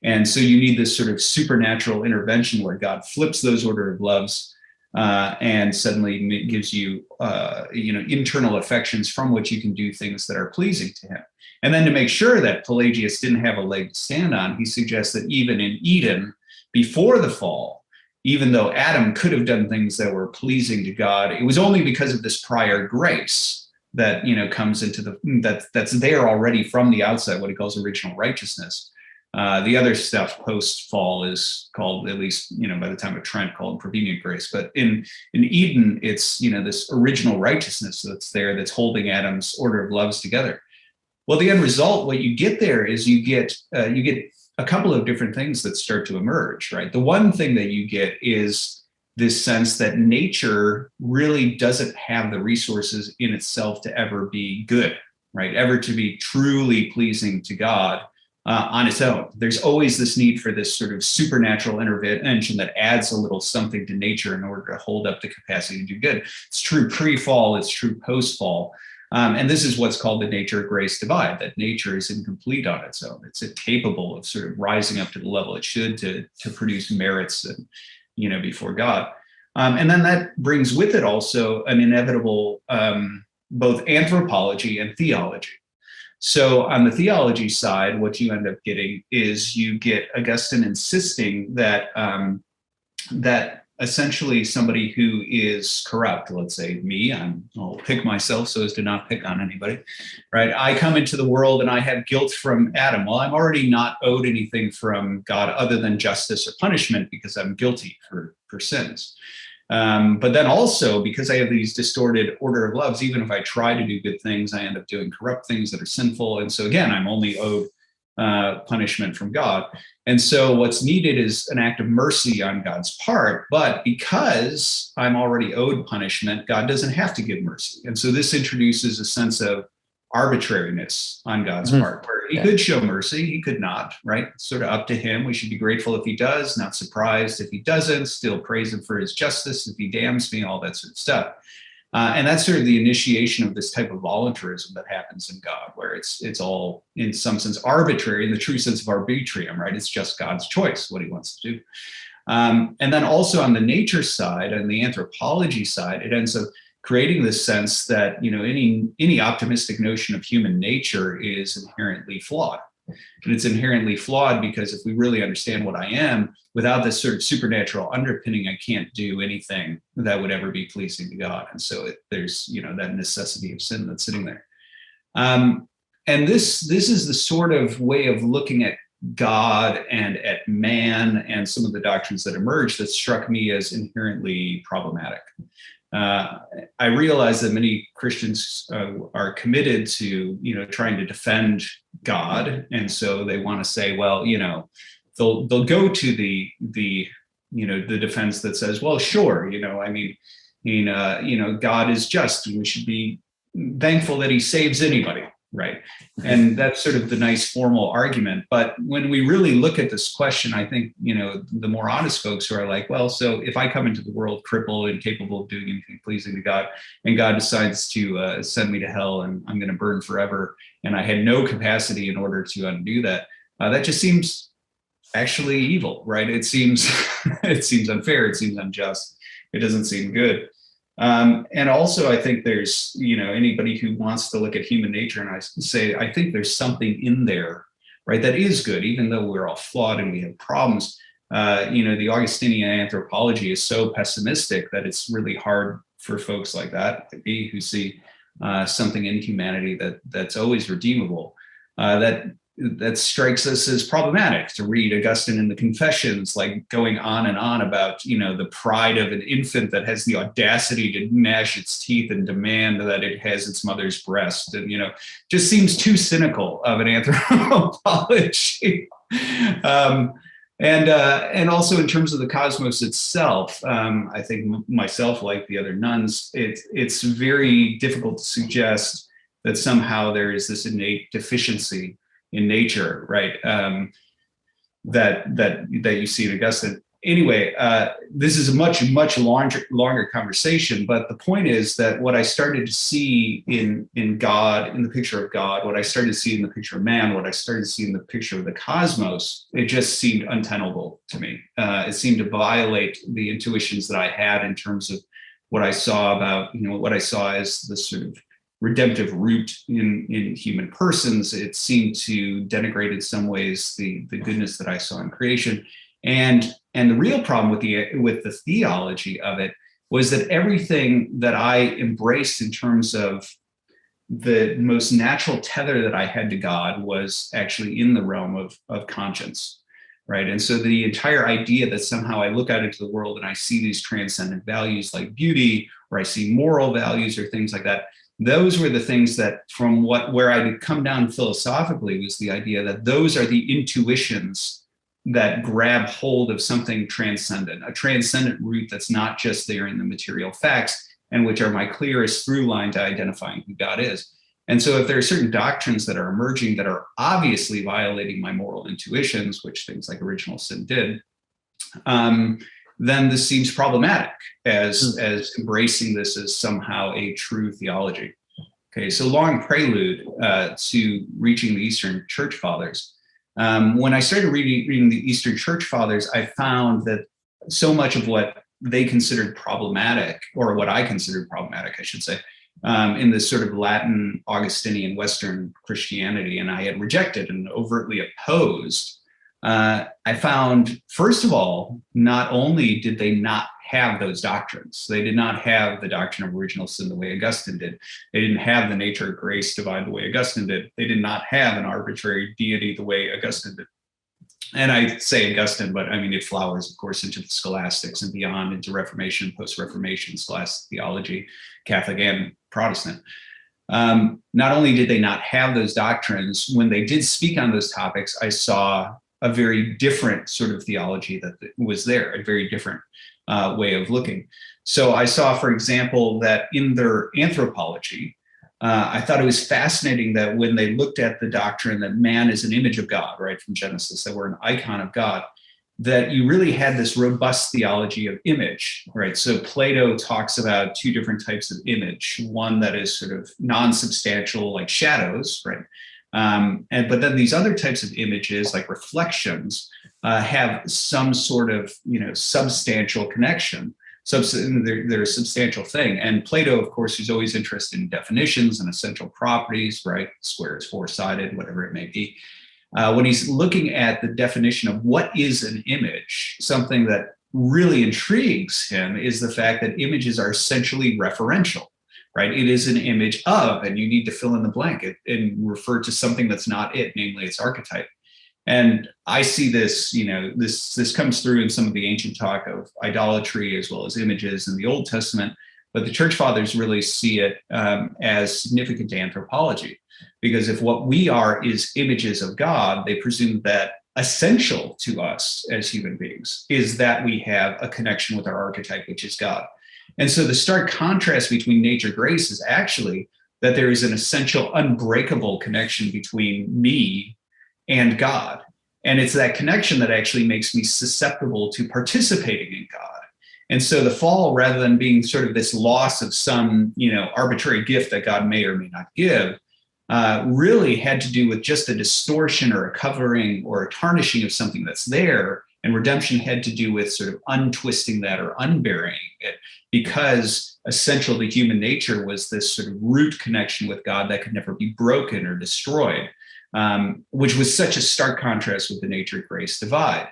And so you need this sort of supernatural intervention where God flips those order of loves and suddenly gives you, internal affections from which you can do things that are pleasing to him. And then to make sure that Pelagius didn't have a leg to stand on, he suggests that even in Eden, before the fall, even though Adam could have done things that were pleasing to God, it was only because of this prior grace that, comes into that's there already from the outside, what he calls original righteousness. The other stuff post-fall is called, at least, by the time of Trent, called prevenient grace. But in Eden, it's, this original righteousness that's there, that's holding Adam's order of loves together. Well, the end result, what you get there is you get a couple of different things that start to emerge, right? The one thing that you get is this sense that nature really doesn't have the resources in itself to ever be good, right? Ever to be truly pleasing to God on its own. There's always this need for this sort of supernatural intervention that adds a little something to nature in order to hold up the capacity to do good. It's true pre-fall, it's true post-fall. And this is what's called the nature-grace divide, that nature is incomplete on its own. It's incapable of sort of rising up to the level it should to produce merits, and, before God. And then that brings with it also an inevitable both anthropology and theology. So on the theology side, what you end up getting is you get Augustine insisting that that essentially somebody who is corrupt, let's say me, I'll pick myself so as to not pick on anybody, right? I come into the world and I have guilt from Adam. Well, I'm already not owed anything from God other than justice or punishment because I'm guilty for sins. But then also, because I have these distorted order of loves, even if I try to do good things, I end up doing corrupt things that are sinful. And so again, I'm only owed punishment from God. And so what's needed is an act of mercy on God's part. But because I'm already owed punishment, God doesn't have to give mercy. And so this introduces a sense of arbitrariness on God's part, where he could show mercy, he could not, right? It's sort of up to him. We should be grateful if he does, not surprised if he doesn't, still praise him for his justice if he damns me, all that sort of stuff. And that's sort of the initiation of this type of voluntarism that happens in God, where it's all, in some sense, arbitrary, in the true sense of arbitrium, right? It's just God's choice, what he wants to do. And then also on the nature side and the anthropology side, it ends up creating this sense that, any optimistic notion of human nature is inherently flawed. And it's inherently flawed because if we really understand what I am, without this sort of supernatural underpinning, I can't do anything that would ever be pleasing to God. And so there's, that necessity of sin that's sitting there. And this is the sort of way of looking at God and at man and some of the doctrines that emerged that struck me as inherently problematic. I realize that many Christians are committed to, trying to defend God, and so they want to say, well, they'll go to the defense that says, well, sure, God is just, and we should be thankful that He saves anybody. Right. And that's sort of the nice formal argument. But when we really look at this question, I think, the more honest folks who are like, well, so if I come into the world crippled, incapable of doing anything pleasing to God, and God decides to send me to hell and I'm going to burn forever, and I had no capacity in order to undo that, that just seems actually evil, right? It seems unfair. It seems unjust. It doesn't seem good. And also, I think there's, anybody who wants to look at human nature, and I say, I think there's something in there, right, that is good, even though we're all flawed and we have problems. The Augustinian anthropology is so pessimistic that it's really hard for folks like that to be, who see something in humanity that's always redeemable, that strikes us as problematic. To read Augustine in the Confessions, like going on and on about, the pride of an infant that has the audacity to gnash its teeth and demand that it has its mother's breast, and, just seems too cynical of an anthropology. And also in terms of the cosmos itself, I think myself, like the other nuns, it's very difficult to suggest that somehow there is this innate deficiency in nature, right? That you see in Augustine. Anyway, this is a much longer conversation, but the point is that what I started to see in God, in the picture of God, what I started to see in the picture of man, what I started to see in the picture of the cosmos, it just seemed untenable to me. It seemed to violate the intuitions that I had in terms of what I saw about, what I saw as the sort of redemptive root in human persons. It seemed to denigrate in some ways the goodness that I saw in creation. And the real problem with the theology of it was that everything that I embraced in terms of the most natural tether that I had to God was actually in the realm of conscience, right? And so the entire idea that somehow I look out into the world and I see these transcendent values like beauty, or I see moral values or things like that, those were the things that, from where I had come down philosophically, was the idea that those are the intuitions that grab hold of something transcendent, a transcendent root that's not just there in the material facts, and which are my clearest through line to identifying who God is. And so if there are certain doctrines that are emerging that are obviously violating my moral intuitions, which things like original sin did, then this seems problematic as embracing this as somehow a true theology. Okay, so long prelude to reaching the Eastern Church Fathers. When I started reading the Eastern Church Fathers, I found that so much of what they considered problematic, or what I considered problematic, I should say, in this sort of Latin Augustinian Western Christianity, and I had rejected and overtly opposed, I found, first of all, not only did they not have those doctrines, they did not have the doctrine of original sin the way Augustine did. They didn't have the nature of grace divine the way Augustine did. They did not have an arbitrary deity the way Augustine did. And I say Augustine, but I mean, it flowers, of course, into the scholastics and beyond, into Reformation, post-Reformation, scholastic theology, Catholic and Protestant. Not only did they not have those doctrines, when they did speak on those topics, I saw a very different sort of theology that was there, a very different way of looking. So I saw, for example, that in their anthropology, I thought it was fascinating that when they looked at the doctrine that man is an image of God, right, from Genesis, that we're an icon of God, that you really had this robust theology of image, right? So Plato talks about two different types of image, one that is sort of non-substantial, like shadows, right? But then these other types of images, like reflections, have some sort of, substantial connection. They're a substantial thing. And Plato, of course, is always interested in definitions and essential properties, right? Square is four-sided, whatever it may be. when he's looking at the definition of what is an image, something that really intrigues him is the fact that images are essentially referential, right? It is an image of, and you need to fill in the blank and refer to something that's not it, namely its archetype. And I see this, this comes through in some of the ancient talk of idolatry as well as images in the Old Testament, but the church fathers really see it as significant to anthropology. Because if what we are is images of God, they presume that essential to us as human beings is that we have a connection with our archetype, which is God. And so the stark contrast between nature grace is actually that there is an essential, unbreakable connection between me and God. And it's that connection that actually makes me susceptible to participating in God. And so the fall, rather than being sort of this loss of some, arbitrary gift that God may or may not give, really had to do with just a distortion or a covering or a tarnishing of something that's there. And redemption had to do with sort of untwisting that or unburying it, because essential to human nature was this sort of root connection with God that could never be broken or destroyed, which was such a stark contrast with the nature-grace divide.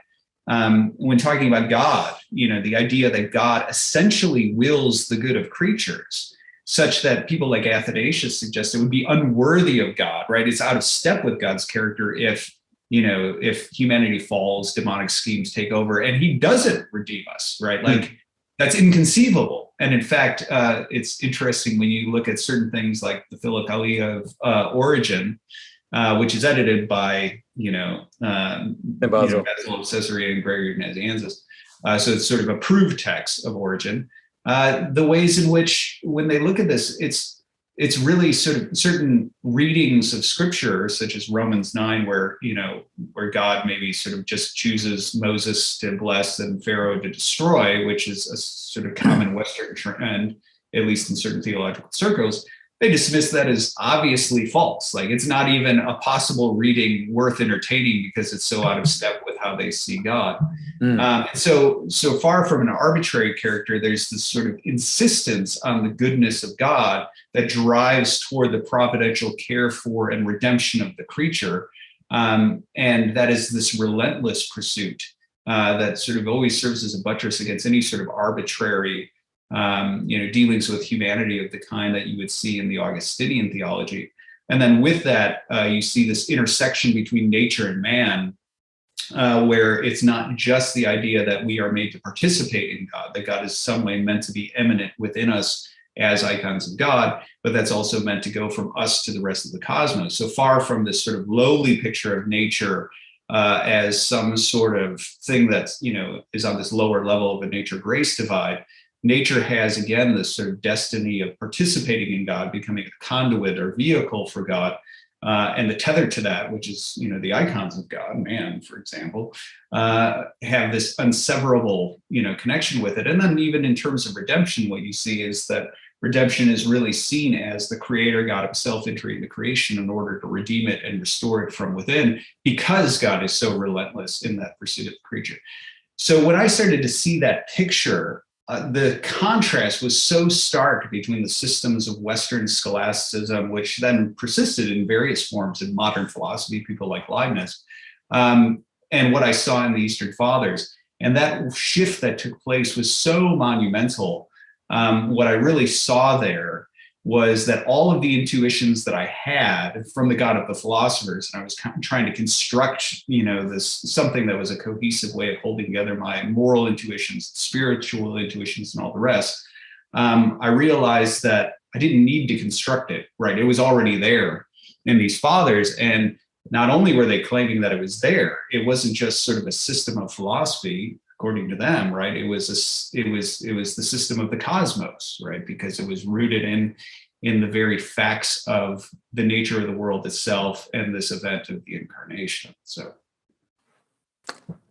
When talking about God, the idea that God essentially wills the good of creatures, such that people like Atheists suggest it would be unworthy of God, right? It's out of step with God's character if humanity falls, demonic schemes take over, and he doesn't redeem us, right? Like, that's inconceivable. And in fact, it's interesting when you look at certain things like the Philokalia of Origin, which is edited by, Basil of Caesarea and Gregory of Nazianzus. So it's sort of a proved text of Origin. The ways in which, when they look at this, it's really sort of certain readings of scripture, such as Romans 9, where God maybe sort of just chooses Moses to bless and Pharaoh to destroy, which is a sort of common Western trend, at least in certain theological circles. They dismiss that as obviously false. Like, it's not even a possible reading worth entertaining because it's so out of step with how they see God. So far from an arbitrary character, there's this sort of insistence on the goodness of God that drives toward the providential care for and redemption of the creature. And that is this relentless pursuit that sort of always serves as a buttress against any sort of arbitrary dealings with humanity of the kind that you would see in the Augustinian theology. And then with that, you see this intersection between nature and man, where it's not just the idea that we are made to participate in God, that God is some way meant to be eminent within us as icons of God, but that's also meant to go from us to the rest of the cosmos. So far from this sort of lowly picture of nature as some sort of thing that, is on this lower level of a nature-grace divide, nature has, again, this sort of destiny of participating in God, becoming a conduit or vehicle for God. And the tether to that, which is, the icons of God, man, for example, have this unseverable, connection with it. And then even in terms of redemption, what you see is that redemption is really seen as the creator God himself entering the creation in order to redeem it and restore it from within, because God is so relentless in that pursuit of the creature. So when I started to see that picture, the contrast was so stark between the systems of Western scholasticism, which then persisted in various forms in modern philosophy, people like Leibniz, and what I saw in the Eastern Fathers. And that shift that took place was so monumental. What I really saw there was that all of the intuitions that I had from the God of the philosophers, and I was trying to construct, this something that was a cohesive way of holding together my moral intuitions, spiritual intuitions, and all the rest. I realized that I didn't need to construct it, right? It was already there in these fathers. And not only were they claiming that it was there, it wasn't just sort of a system of philosophy, according to them, right? It was the system of the cosmos, right? Because it was rooted in the very facts of the nature of the world itself and this event of the incarnation. So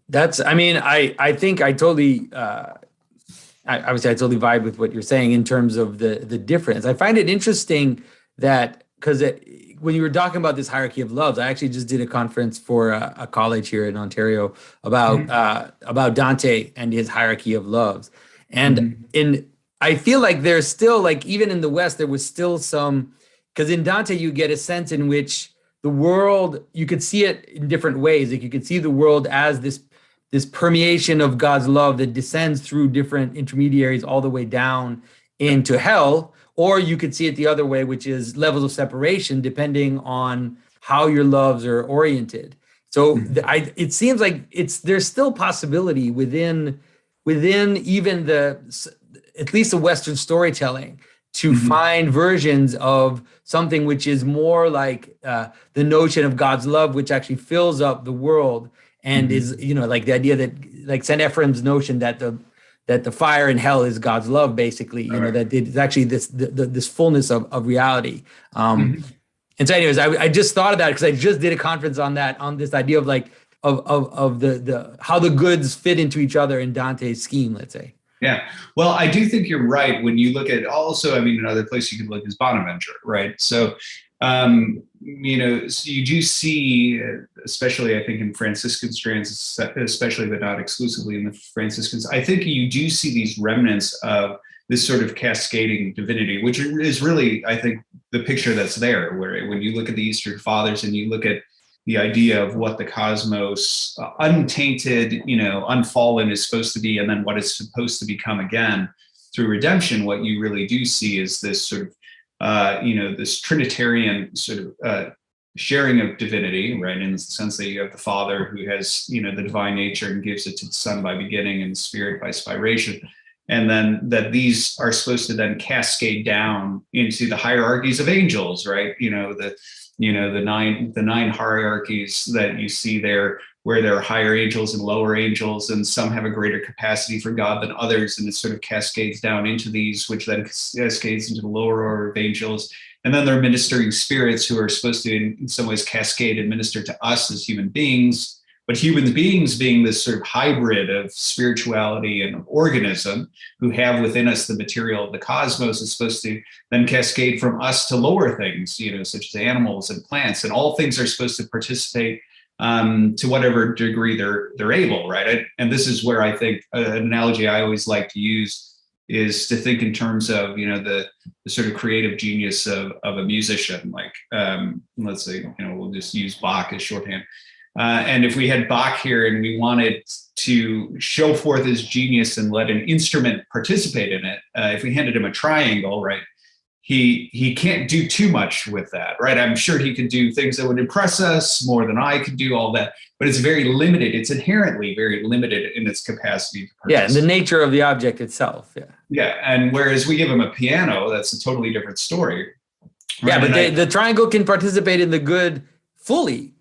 that's, I think I totally, obviously I totally vibe with what you're saying in terms of the difference. I find it interesting that, because when you were talking about this hierarchy of loves, I actually just did a conference for a college here in Ontario about Dante and his hierarchy of loves. And I feel like there's still, like, even in the West, there was still some, because in Dante, you get a sense in which the world, you could see it in different ways. Like you could see the world as this permeation of God's love that descends through different intermediaries all the way down into hell, or you could see it the other way, which is levels of separation depending on how your loves are oriented. So it seems like there's still possibility within even at least the Western storytelling to find versions of something which is more like the notion of God's love, which actually fills up the world and is, like the idea that, like St. Ephraim's notion that the fire in hell is God's love, basically, that it's actually this fullness of reality. And so anyways, I just thought of that because I just did a conference on this idea of like, of the how the goods fit into each other in Dante's scheme, let's say. Yeah, well, I do think you're right when you look at also, I mean, another place you could look is Bonaventure, right? So, so you do see, especially I think in Franciscan strands, especially but not exclusively in the Franciscans, I think you do see these remnants of this sort of cascading divinity, which is really, I think, the picture that's there, where when you look at the Eastern Fathers and you look at the idea of what the cosmos, untainted, unfallen is supposed to be, and then what it's supposed to become again through redemption, what you really do see is this sort of, this Trinitarian sort of sharing of divinity, right? In the sense that you have the Father who has, the divine nature and gives it to the Son by beginning and the Spirit by spiration. And then that these are supposed to then cascade down into the hierarchies of angels, right? The nine hierarchies that you see there, where there are higher angels and lower angels, and some have a greater capacity for God than others, and it sort of cascades down into these, which then cascades into the lower order of angels. And then there are ministering spirits who are supposed to, in some ways, cascade and minister to us as human beings. But human beings being this sort of hybrid of spirituality and organism, who have within us the material of the cosmos, is supposed to then cascade from us to lower things, such as animals and plants, and all things are supposed to participate to whatever degree they're able, right? And this is where I think an analogy I always like to use is to think in terms of the sort of creative genius of a musician. Like let's say we'll just use Bach as shorthand. And if we had Bach here and we wanted to show forth his genius and let an instrument participate in it, if we handed him a triangle, right, he can't do too much with that, right? I'm sure he could do things that would impress us more than I could do, all that, but it's very limited. It's inherently very limited in its capacity to participate. Yeah, and the nature of the object itself. Yeah. Yeah, and whereas we give him a piano, that's a totally different story. Right? Yeah, but the triangle can participate in the good fully.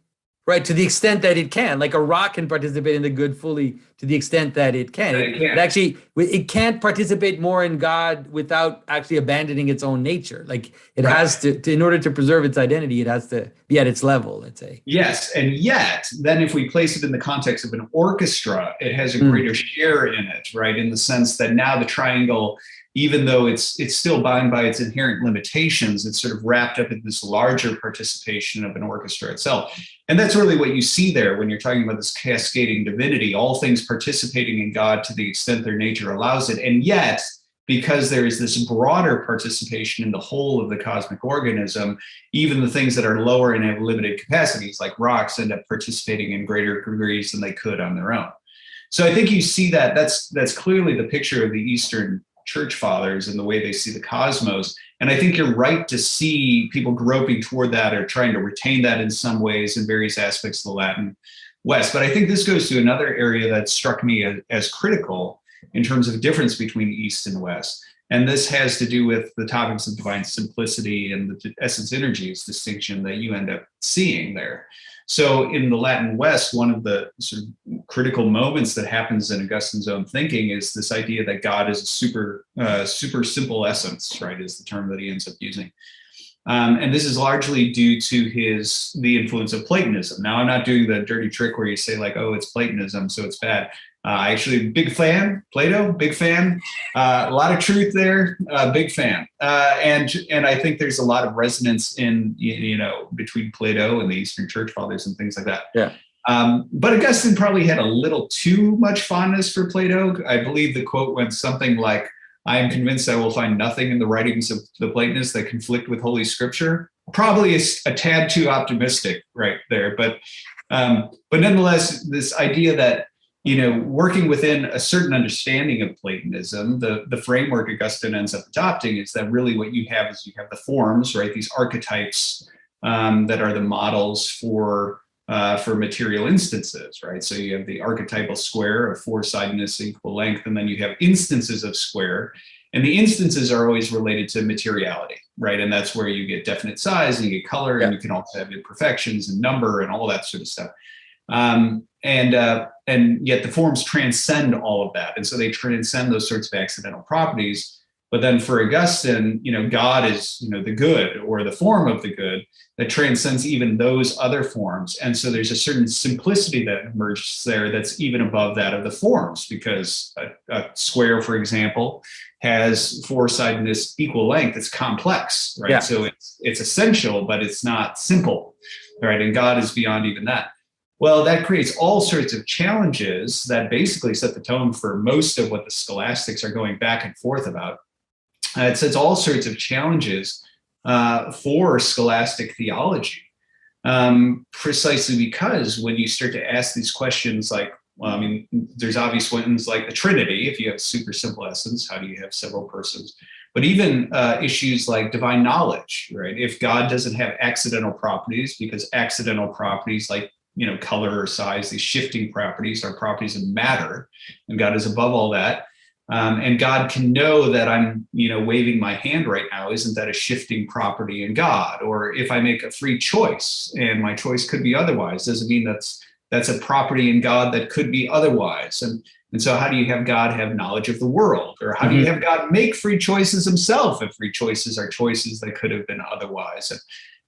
Right, to the extent that it can, like a rock can participate in the good fully to the extent that it can. It can't participate more in God without actually abandoning its own nature. Like it has to, in order to preserve its identity, it has to be at its level, let's say. Yes, and yet, then if we place it in the context of an orchestra, it has a greater share in it, right? In the sense that now the triangle, even though it's still bound by its inherent limitations, it's sort of wrapped up in this larger participation of an orchestra itself. And that's really what you see there when you're talking about this cascading divinity, all things participating in God to the extent their nature allows it. And yet, because there is this broader participation in the whole of the cosmic organism, even the things that are lower and have limited capacities, like rocks, end up participating in greater degrees than they could on their own. So I think you see that that's clearly the picture of the Eastern Church Fathers and the way they see the cosmos. And I think you're right to see people groping toward that or trying to retain that in some ways in various aspects of the Latin West. But I think this goes to another area that struck me as critical in terms of a difference between East and West. And this has to do with the topics of divine simplicity and the essence energies distinction that you end up seeing there. So in the Latin West, one of the sort of critical moments that happens in Augustine's own thinking is this idea that God is a super simple essence, right, is the term that he ends up using. And this is largely due to the influence of Platonism. Now, I'm not doing the dirty trick where you say like, oh, it's Platonism, so it's bad. Actually, big fan, Plato, big fan. A lot of truth there, big fan. And I think there's a lot of resonance in, between Plato and the Eastern Church Fathers and things like that. Yeah. But Augustine probably had a little too much fondness for Plato. I believe the quote went something like, I am convinced I will find nothing in the writings of the Platonists that conflict with Holy Scripture. probably a tad too optimistic right there, but nonetheless, this idea that, working within a certain understanding of Platonism, the framework Augustine ends up adopting is that really what you have is you have the forms, right? These archetypes that are the models for material instances, right? So you have the archetypal square of four-sidedness, equal length, and then you have instances of square. And the instances are always related to materiality, right? And that's where you get definite size and you get color, and you can also have imperfections and number and all that sort of stuff. And yet the forms transcend all of that. And so they transcend those sorts of accidental properties. But then for Augustine, God is, the good, or the form of the good that transcends even those other forms. And so there's a certain simplicity that emerges there that's even above that of the forms, because a square, for example, has four-sidedness, equal length. It's complex, right? Yeah. So it's essential, but it's not simple, right? And God is beyond even that. Well, that creates all sorts of challenges that basically set the tone for most of what the scholastics are going back and forth about. It sets all sorts of challenges for scholastic theology, precisely because when you start to ask these questions like, there's obvious ones like the Trinity. If you have super simple essence, how do you have several persons? But even issues like divine knowledge, right? If God doesn't have accidental properties, because accidental properties like color or size, these shifting properties are properties of matter, and God is above all that. And God can know that I'm, waving my hand right now. Isn't that a shifting property in God? Or if I make a free choice and my choice could be otherwise, doesn't mean that's a property in God that could be otherwise. And so how do you have God have knowledge of the world? Or how do you have God make free choices himself if free choices are choices that could have been otherwise?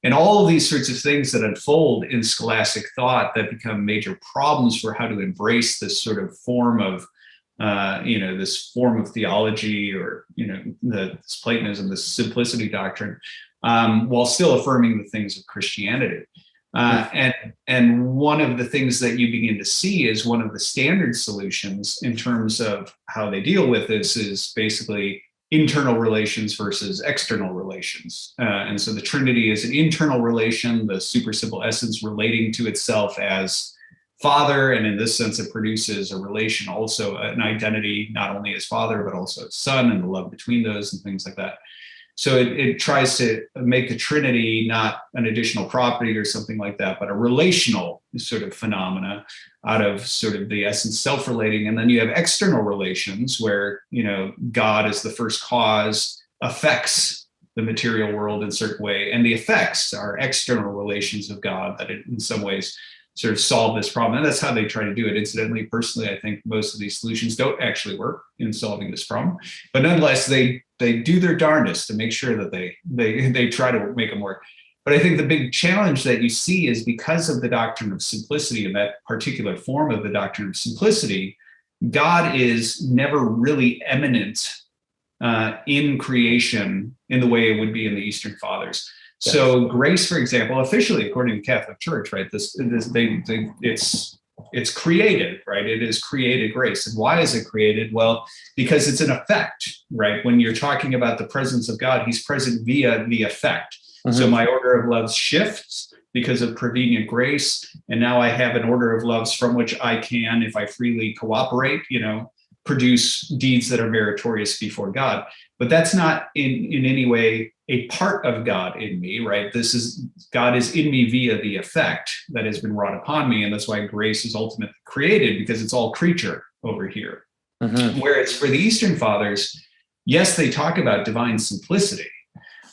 And all of these sorts of things that unfold in scholastic thought that become major problems for how to embrace this sort of form of this form of theology, or, this Platonism, this simplicity doctrine, while still affirming the things of Christianity. And one of the things that you begin to see is one of the standard solutions in terms of how they deal with this is basically internal relations versus external relations. And so the Trinity is an internal relation, the super simple essence relating to itself as Father, and in this sense, it produces a relation, also an identity, not only as Father, but also as Son, and the love between those and things like that. So it tries to make the Trinity not an additional property or something like that, but a relational sort of phenomena out of sort of the essence self-relating. And then you have external relations where, God as the first cause affects the material world in a certain way. And the effects are external relations of God that in some ways sort of solve this problem. And that's how they try to do it. Incidentally, personally, I think most of these solutions don't actually work in solving this problem. But nonetheless, they do their darndest to make sure that they try to make them work. But I think the big challenge that you see is because of the doctrine of simplicity, and that particular form of the doctrine of simplicity, God is never really eminent in creation in the way it would be in the Eastern Fathers. So grace, for example, officially, according to the Catholic Church, right, it's created, right? It is created grace. And why is it created? Well, because it's an effect, right? When you're talking about the presence of God, he's present via the effect. So my order of loves shifts because of prevenient grace. And now I have an order of loves from which I can, if I freely cooperate, produce deeds that are meritorious before God. But that's not in any way a part of God in me, right? God is in me via the effect that has been wrought upon me. And that's why grace is ultimately created, because it's all creature over here. Whereas for the Eastern Fathers, yes, they talk about divine simplicity.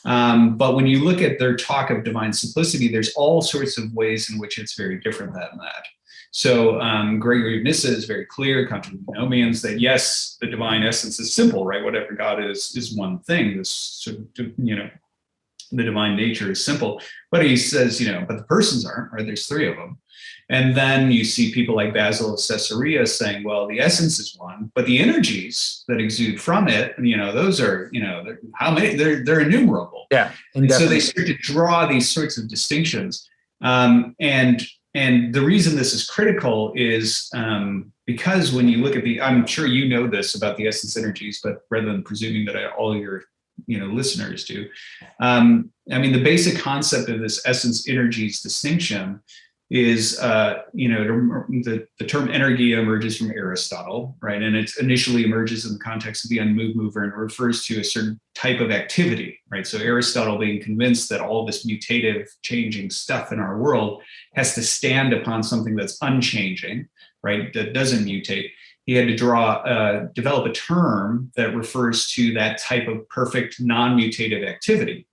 But when you look at their talk of divine simplicity, there's all sorts of ways in which it's very different than that. So Gregory of Nyssa is very clear, contra Antinomians, that yes, the divine essence is simple, right? Whatever God is one thing. This sort of, the divine nature is simple. But he says, but the persons aren't, right? There's three of them. And then you see people like Basil of Caesarea saying, well, the essence is one, but the energies that exude from it, those are, how many? They're innumerable. Yeah. And so they start to draw these sorts of distinctions. And the reason this is critical is because when you look at I'm sure you know this about the essence energies, but rather than presuming that all your listeners do, I mean, the basic concept of this essence energies distinction is, the term energia emerges from Aristotle, right? And it initially emerges in the context of the unmoved mover and refers to a certain type of activity, right? So Aristotle being convinced that all this mutative, changing stuff in our world has to stand upon something that's unchanging, right? That doesn't mutate. He had to develop a term that refers to that type of perfect non-mutative activity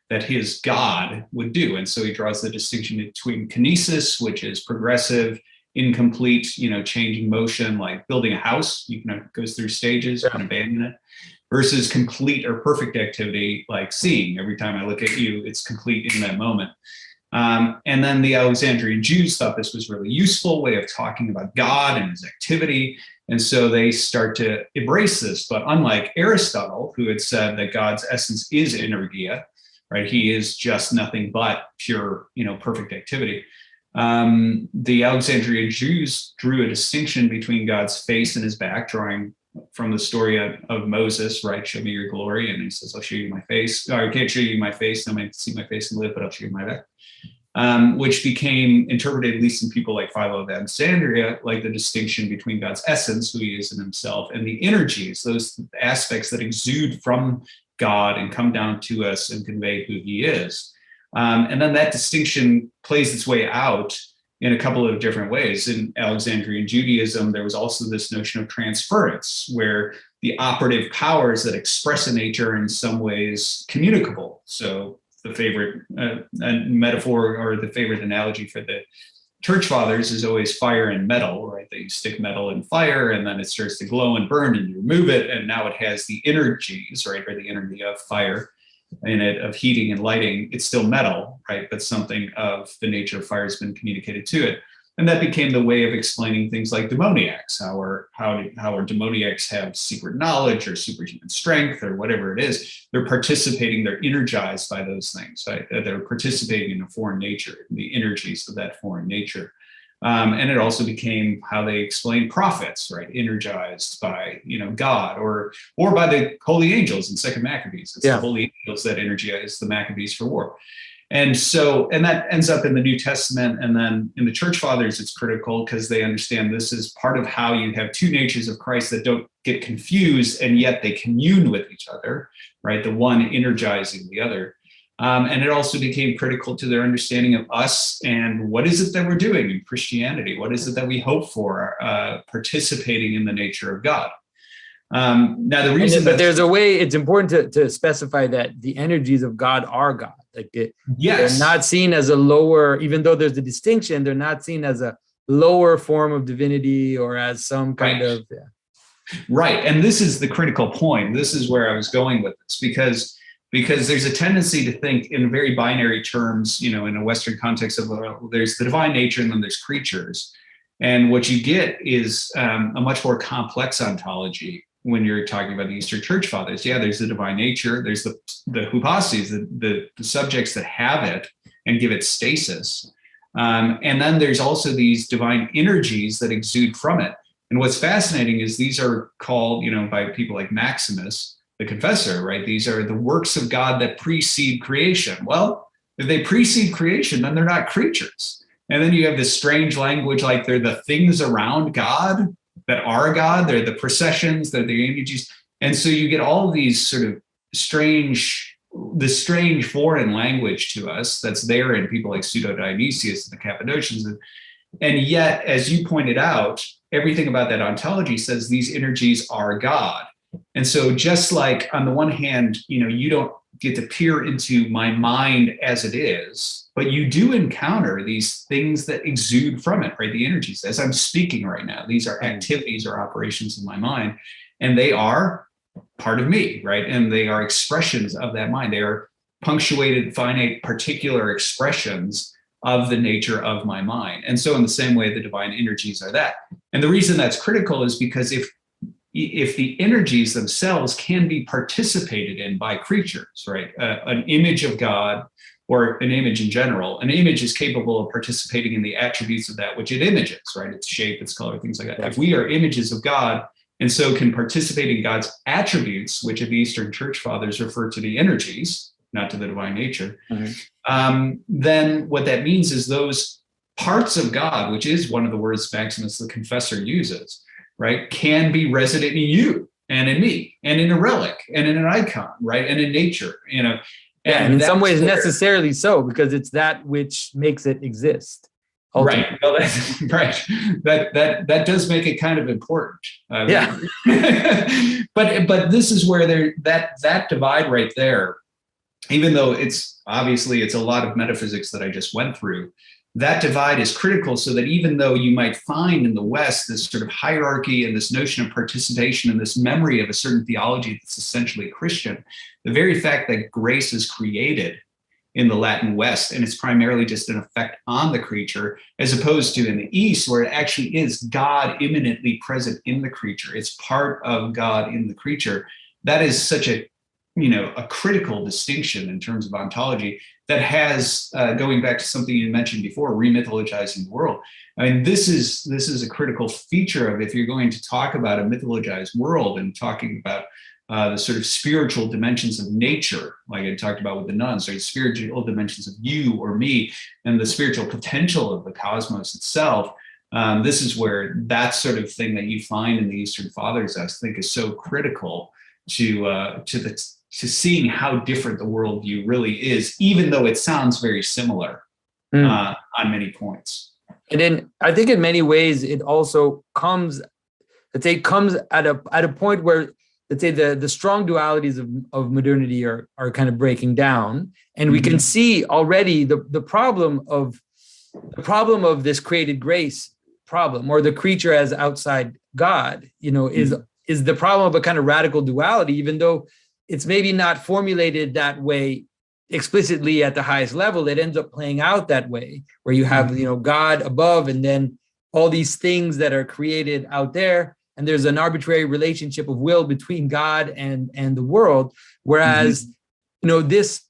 that his God would do. And so he draws the distinction between kinesis, which is progressive, incomplete, changing motion, like building a house, goes through stages, you can abandon it, versus complete or perfect activity, like seeing. Every time I look at you, it's complete in that moment. And then the Alexandrian Jews thought this was a really useful way of talking about God and his activity. And so they start to embrace this. But unlike Aristotle, who had said that God's essence is energia, right? He is just nothing but pure, perfect activity. The Alexandrian Jews drew a distinction between God's face and his back, drawing from the story of Moses, right? Show me your glory. And he says, I'll show you my face. I can't show you my face. No man can see my face and live, but I'll show you my back. Which became interpreted, at least in people like Philo of Alexandria, like the distinction between God's essence, who he is in himself, and the energies, those aspects that exude from God and come down to us and convey who he is. And then that distinction plays its way out in a couple of different ways. In Alexandrian Judaism, there was also this notion of transference, where the operative powers that express a nature are in some ways communicable. So the favorite metaphor or the favorite analogy for the church fathers is always fire and metal, right? That you stick metal in fire and then it starts to glow and burn and you remove it. And now it has the energies, right? Or the energy of fire in it, of heating and lighting. It's still metal, right? But something of the nature of fire has been communicated to it. And that became the way of explaining things like demoniacs, how our demoniacs have secret knowledge or superhuman strength or whatever it is. They're participating, they're energized by those things, right? They're participating in a foreign nature, the energies of that foreign nature. And it also became how they explain prophets, right? Energized by, God or by the holy angels in Second Maccabees. It's the holy angels that energize the Maccabees for war. And that ends up in the New Testament. And then in the church fathers, it's critical because they understand this is part of how you have two natures of Christ that don't get confused, and yet they commune with each other, right? The one energizing the other. And it also became critical to their understanding of us and what is it that we're doing in Christianity? What is it that we hope for, participating in the nature of God? Now, the reason but there's a way, it's important to specify that the energies of God are God. They're not seen as a lower, even though there's a distinction, they're not seen as a lower form of divinity or as some kind of. Right. And this is the critical point. This is where I was going with this, because there's a tendency to think in very binary terms, in a Western context of there's the divine nature and then there's creatures. And what you get is a much more complex ontology when you're talking about the Eastern Church Fathers. Yeah, there's the divine nature, there's the hypostases, the subjects that have it and give it stasis. And then there's also these divine energies that exude from it. And what's fascinating is these are called, by people like Maximus, the confessor, right? These are the works of God that precede creation. Well, if they precede creation, then they're not creatures. And then you have this strange language, like they're the things around God that are God. They're the processions, they're the energies. And so you get all of these sort of strange foreign language to us that's there in people like Pseudo-Dionysius and the Cappadocians. And yet, as you pointed out, everything about that ontology says these energies are God. And so just like on the one hand, you don't get to peer into my mind as it is, but you do encounter these things that exude from it, right? The energies, as I'm speaking right now, these are activities or operations in my mind, and they are part of me, right? And they are expressions of that mind. They are punctuated, finite, particular expressions of the nature of my mind. And so in the same way, the divine energies are that. And the reason that's critical is because if the energies themselves can be participated in by creatures, right? An image of God or an image in general, an image is capable of participating in the attributes of that which it images, right? Its shape, its color, things like that. If we are images of God and so can participate in God's attributes, which the Eastern Church Fathers refer to the energies, not to the divine nature, Mhm. then what that means is those parts of God, which is one of the words Maximus the Confessor uses, right, can be resident in you and in me and in a relic and in an icon, right, and in nature, Yeah, and in some ways where, necessarily so, because it's that which makes it exist. Ultimately. Right. Well, that's right. That does make it kind of important. Yeah. But this is where that divide right there, even though it's a lot of metaphysics that I just went through, that divide is critical, so that even though you might find in the West this sort of hierarchy and this notion of participation and this memory of a certain theology that's essentially Christian, the very fact that grace is created in the Latin West, and it's primarily just an effect on the creature, as opposed to in the East, where it actually is God immanently present in the creature. It's part of God in the creature. That is such a critical distinction in terms of ontology that has, going back to something you mentioned before, remythologizing the world. I mean, this is a critical feature of, if you're going to talk about a mythologized world and talking about the sort of spiritual dimensions of nature, like I talked about with the nuns, right? Spiritual dimensions of you or me, and the spiritual potential of the cosmos itself. This is where that sort of thing that you find in the Eastern Fathers, I think, is so critical to seeing how different the worldview really is, even though it sounds very similar on many points. And then I think in many ways it also comes at a point where, let's say, the strong dualities of modernity are kind of breaking down, and we can see already the problem of this created grace problem, or the creature as outside God, is the problem of a kind of radical duality, even though it's maybe not formulated that way explicitly at the highest level. It ends up playing out that way, where you have God above, and then all these things that are created out there, and there's an arbitrary relationship of will between God and the world. Whereas, this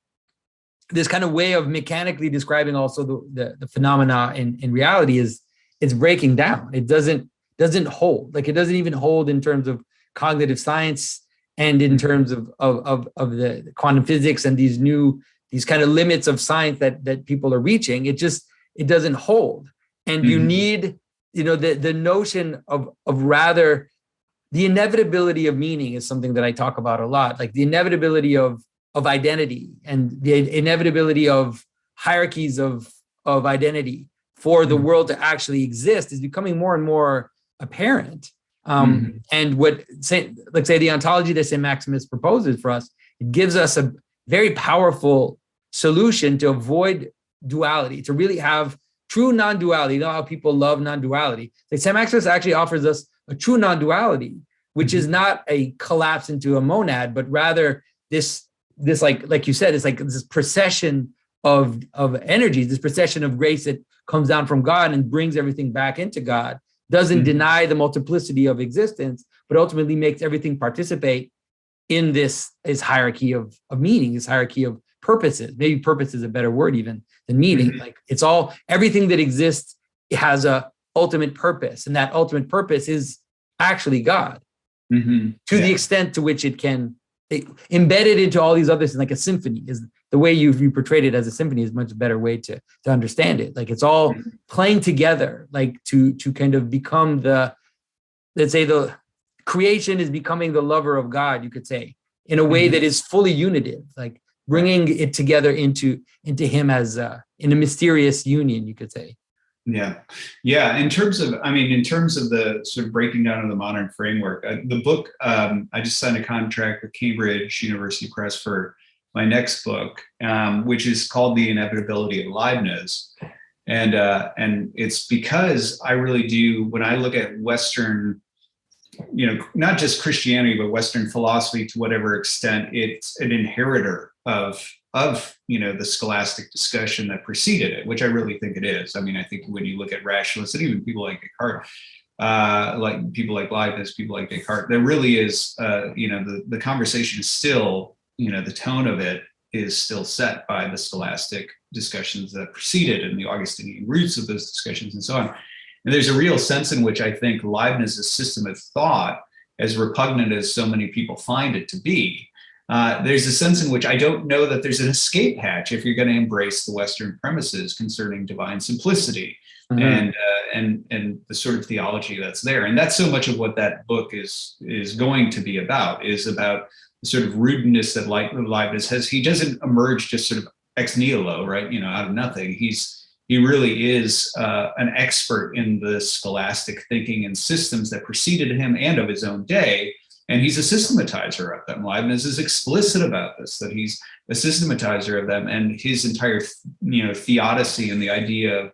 kind of way of mechanically describing also the phenomena in reality it's breaking down. It doesn't hold. Like, it doesn't even hold in terms of cognitive science and in terms of the quantum physics and these kind of limits of science that people are reaching. It doesn't hold. And you need, the notion of rather the inevitability of meaning is something that I talk about a lot, like the inevitability of identity and the inevitability of hierarchies of identity for the world to actually exist is becoming more and more apparent. And let's say the ontology that St. Maximus proposes for us, it gives us a very powerful solution to avoid duality, to really have true non-duality. You know how people love non-duality. Like, St. Maximus actually offers us a true non-duality, which is not a collapse into a monad, but rather this like you said, it's like this procession of energies, this procession of grace that comes down from God and brings everything back into God. Doesn't deny the multiplicity of existence, but ultimately makes everything participate in this hierarchy of meaning, this hierarchy of purposes. Maybe purpose is a better word even than meaning. Like, everything that exists has a ultimate purpose, and that ultimate purpose is actually God. To the extent to which it can embedded into all these other things, like a symphony is the way you portrayed it as a symphony is a much better way to understand it. Like, it's all playing together, like to kind of become let's say the creation is becoming the lover of God, you could say, in a way that is fully unitive, like bringing it together into him as in a mysterious union, you could say. Yeah. In terms of the sort of breaking down of the modern framework, the book, I just signed a contract with Cambridge University Press for my next book, which is called The Inevitability of Leibniz. And it's because I really do, when I look at Western, not just Christianity, but Western philosophy, to whatever extent it's an inheritor of the scholastic discussion that preceded it, which I really think it is. I mean, I think when you look at rationalists and even people like Descartes, like people like Leibniz, people like Descartes, there really is, the conversation is still, the tone of it is still set by the scholastic discussions that preceded and the Augustinian roots of those discussions and so on. And there's a real sense in which I think Leibniz's system of thought, as repugnant as so many people find it to be, there's a sense in which I don't know that there's an escape hatch if you're going to embrace the Western premises concerning divine simplicity and the sort of theology that's there. And that's so much of what that book is going to be about, is about the sort of rudeness that Leibniz has. He doesn't emerge just sort of ex nihilo, right? Out of nothing. He really is an expert in the scholastic thinking and systems that preceded him and of his own day. And he's a systematizer of them. Leibniz is explicit about this, that he's a systematizer of them, and his entire, theodicy and the idea of,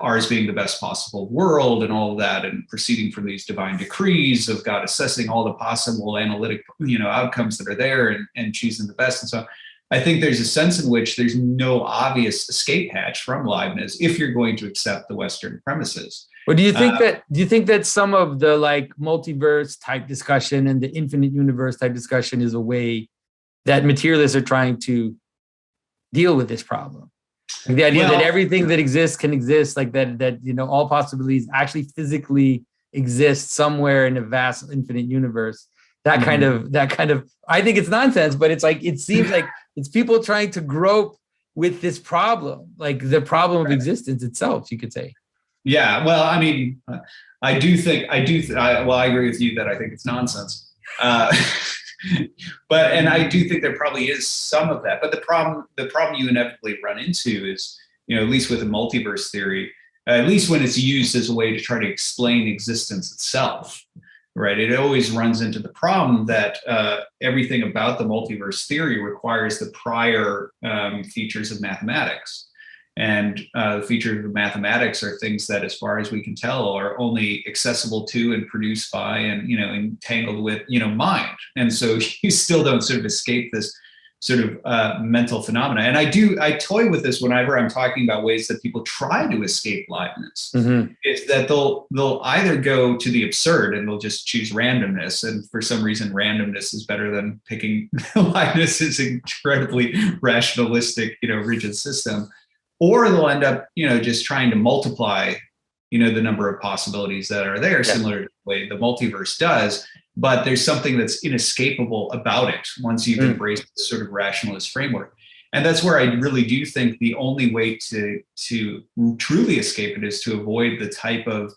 ours being the best possible world and all of that, and proceeding from these divine decrees of God assessing all the possible analytic, outcomes that are there and choosing the best. And so I think there's a sense in which there's no obvious escape hatch from Leibniz if you're going to accept the Western premises. Well, do you think that some of the like multiverse type discussion and the infinite universe type discussion is a way that materialists are trying to deal with this problem? Like the idea that everything that exists can exist, like that all possibilities actually physically exist somewhere in a vast infinite universe. That kind of I think it's nonsense, but it's like, it seems like it's people trying to grope with this problem, like the problem of existence itself, you could say. Yeah, well, I mean, I agree with you that I think it's nonsense. And I do think there probably is some of that. But the problem you inevitably run into is, at least with a multiverse theory, at least when it's used as a way to try to explain existence itself, right? It always runs into the problem that everything about the multiverse theory requires the prior features of mathematics. And the features of mathematics are things that, as far as we can tell, are only accessible to and produced by and, entangled with, mind. And so you still don't sort of escape this sort of mental phenomena. And I toy with this whenever I'm talking about ways that people try to escape Leibniz. It's that they'll either go to the absurd and they'll just choose randomness. And for some reason, randomness is better than picking Leibniz's incredibly rationalistic, rigid system. Or they'll end up, just trying to multiply, the number of possibilities that are there, similar to the way the multiverse does. But there's something that's inescapable about it once you've embraced this sort of rationalist framework. And that's where I really do think the only way to truly escape it is to avoid the type of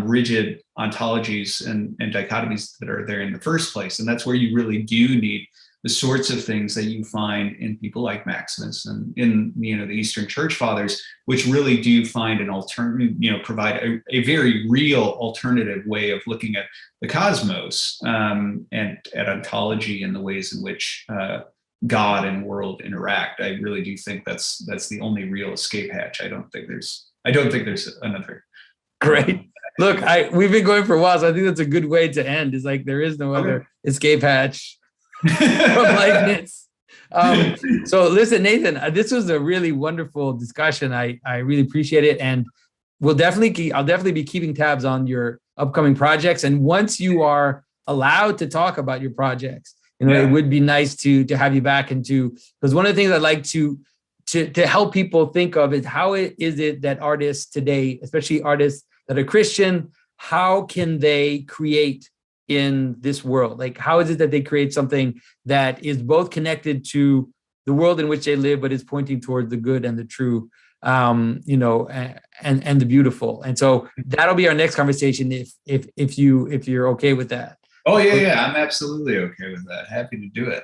rigid ontologies and dichotomies that are there in the first place. And that's where you really do need the sorts of things that you find in people like Maximus and in the Eastern Church Fathers, which really do find an alternative, provide a very real alternative way of looking at the cosmos and at ontology and the ways in which God and world interact. I really do think that's the only real escape hatch. I don't think there's another. Great. Look, we've been going for a while, so I think that's a good way to end. Is like there is no other escape hatch from Leibniz. So listen, Nathan, this was a really wonderful discussion. I really appreciate it, and I'll definitely be keeping tabs on your upcoming projects. And once you are allowed to talk about your projects, it would be nice to have you back because one of the things I'd like to help people think of is how is it that artists today, especially artists that are Christian, how can they create in this world? Like, how is it that they create something that is both connected to the world in which they live, but is pointing towards the good and the true, and the beautiful? And so that'll be our next conversation if you're okay with that. Oh yeah, I'm absolutely okay with that. Happy to do it.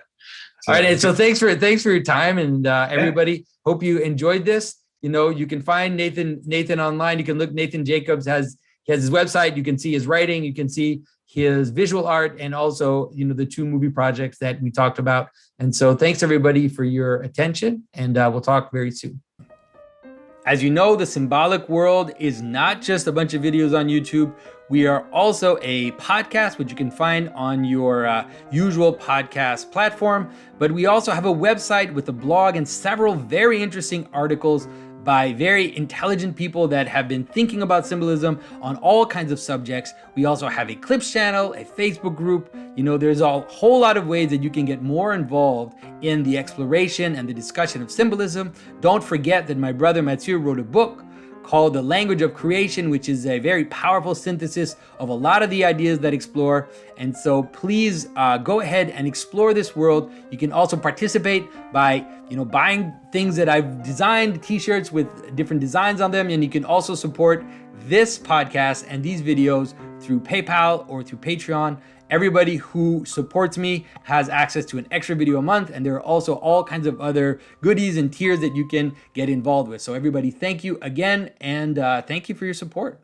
All right, and so thanks for your time, and everybody. Hope you enjoyed this. You can find Nathan online. You can look. Nathan Jacobs has his website. You can see his writing. You can see his visual art, and also, the 2 movie projects that we talked about. And so thanks everybody for your attention, and we'll talk very soon. As you know, the Symbolic World is not just a bunch of videos on YouTube. We are also a podcast, which you can find on your usual podcast platform. But we also have a website with a blog and several very interesting articles by very intelligent people that have been thinking about symbolism on all kinds of subjects. We also have a Clips channel, a Facebook group. There's a whole lot of ways that you can get more involved in the exploration and the discussion of symbolism. Don't forget that my brother Matthew wrote a book called The Language of Creation, which is a very powerful synthesis of a lot of the ideas that explore. And so please go ahead and explore this world. You can also participate by buying things that I've designed, t-shirts with different designs on them. And you can also support this podcast and these videos through PayPal or through Patreon. Everybody who supports me has access to an extra video a month, and there are also all kinds of other goodies and tiers that you can get involved with. So everybody, thank you again, and thank you for your support.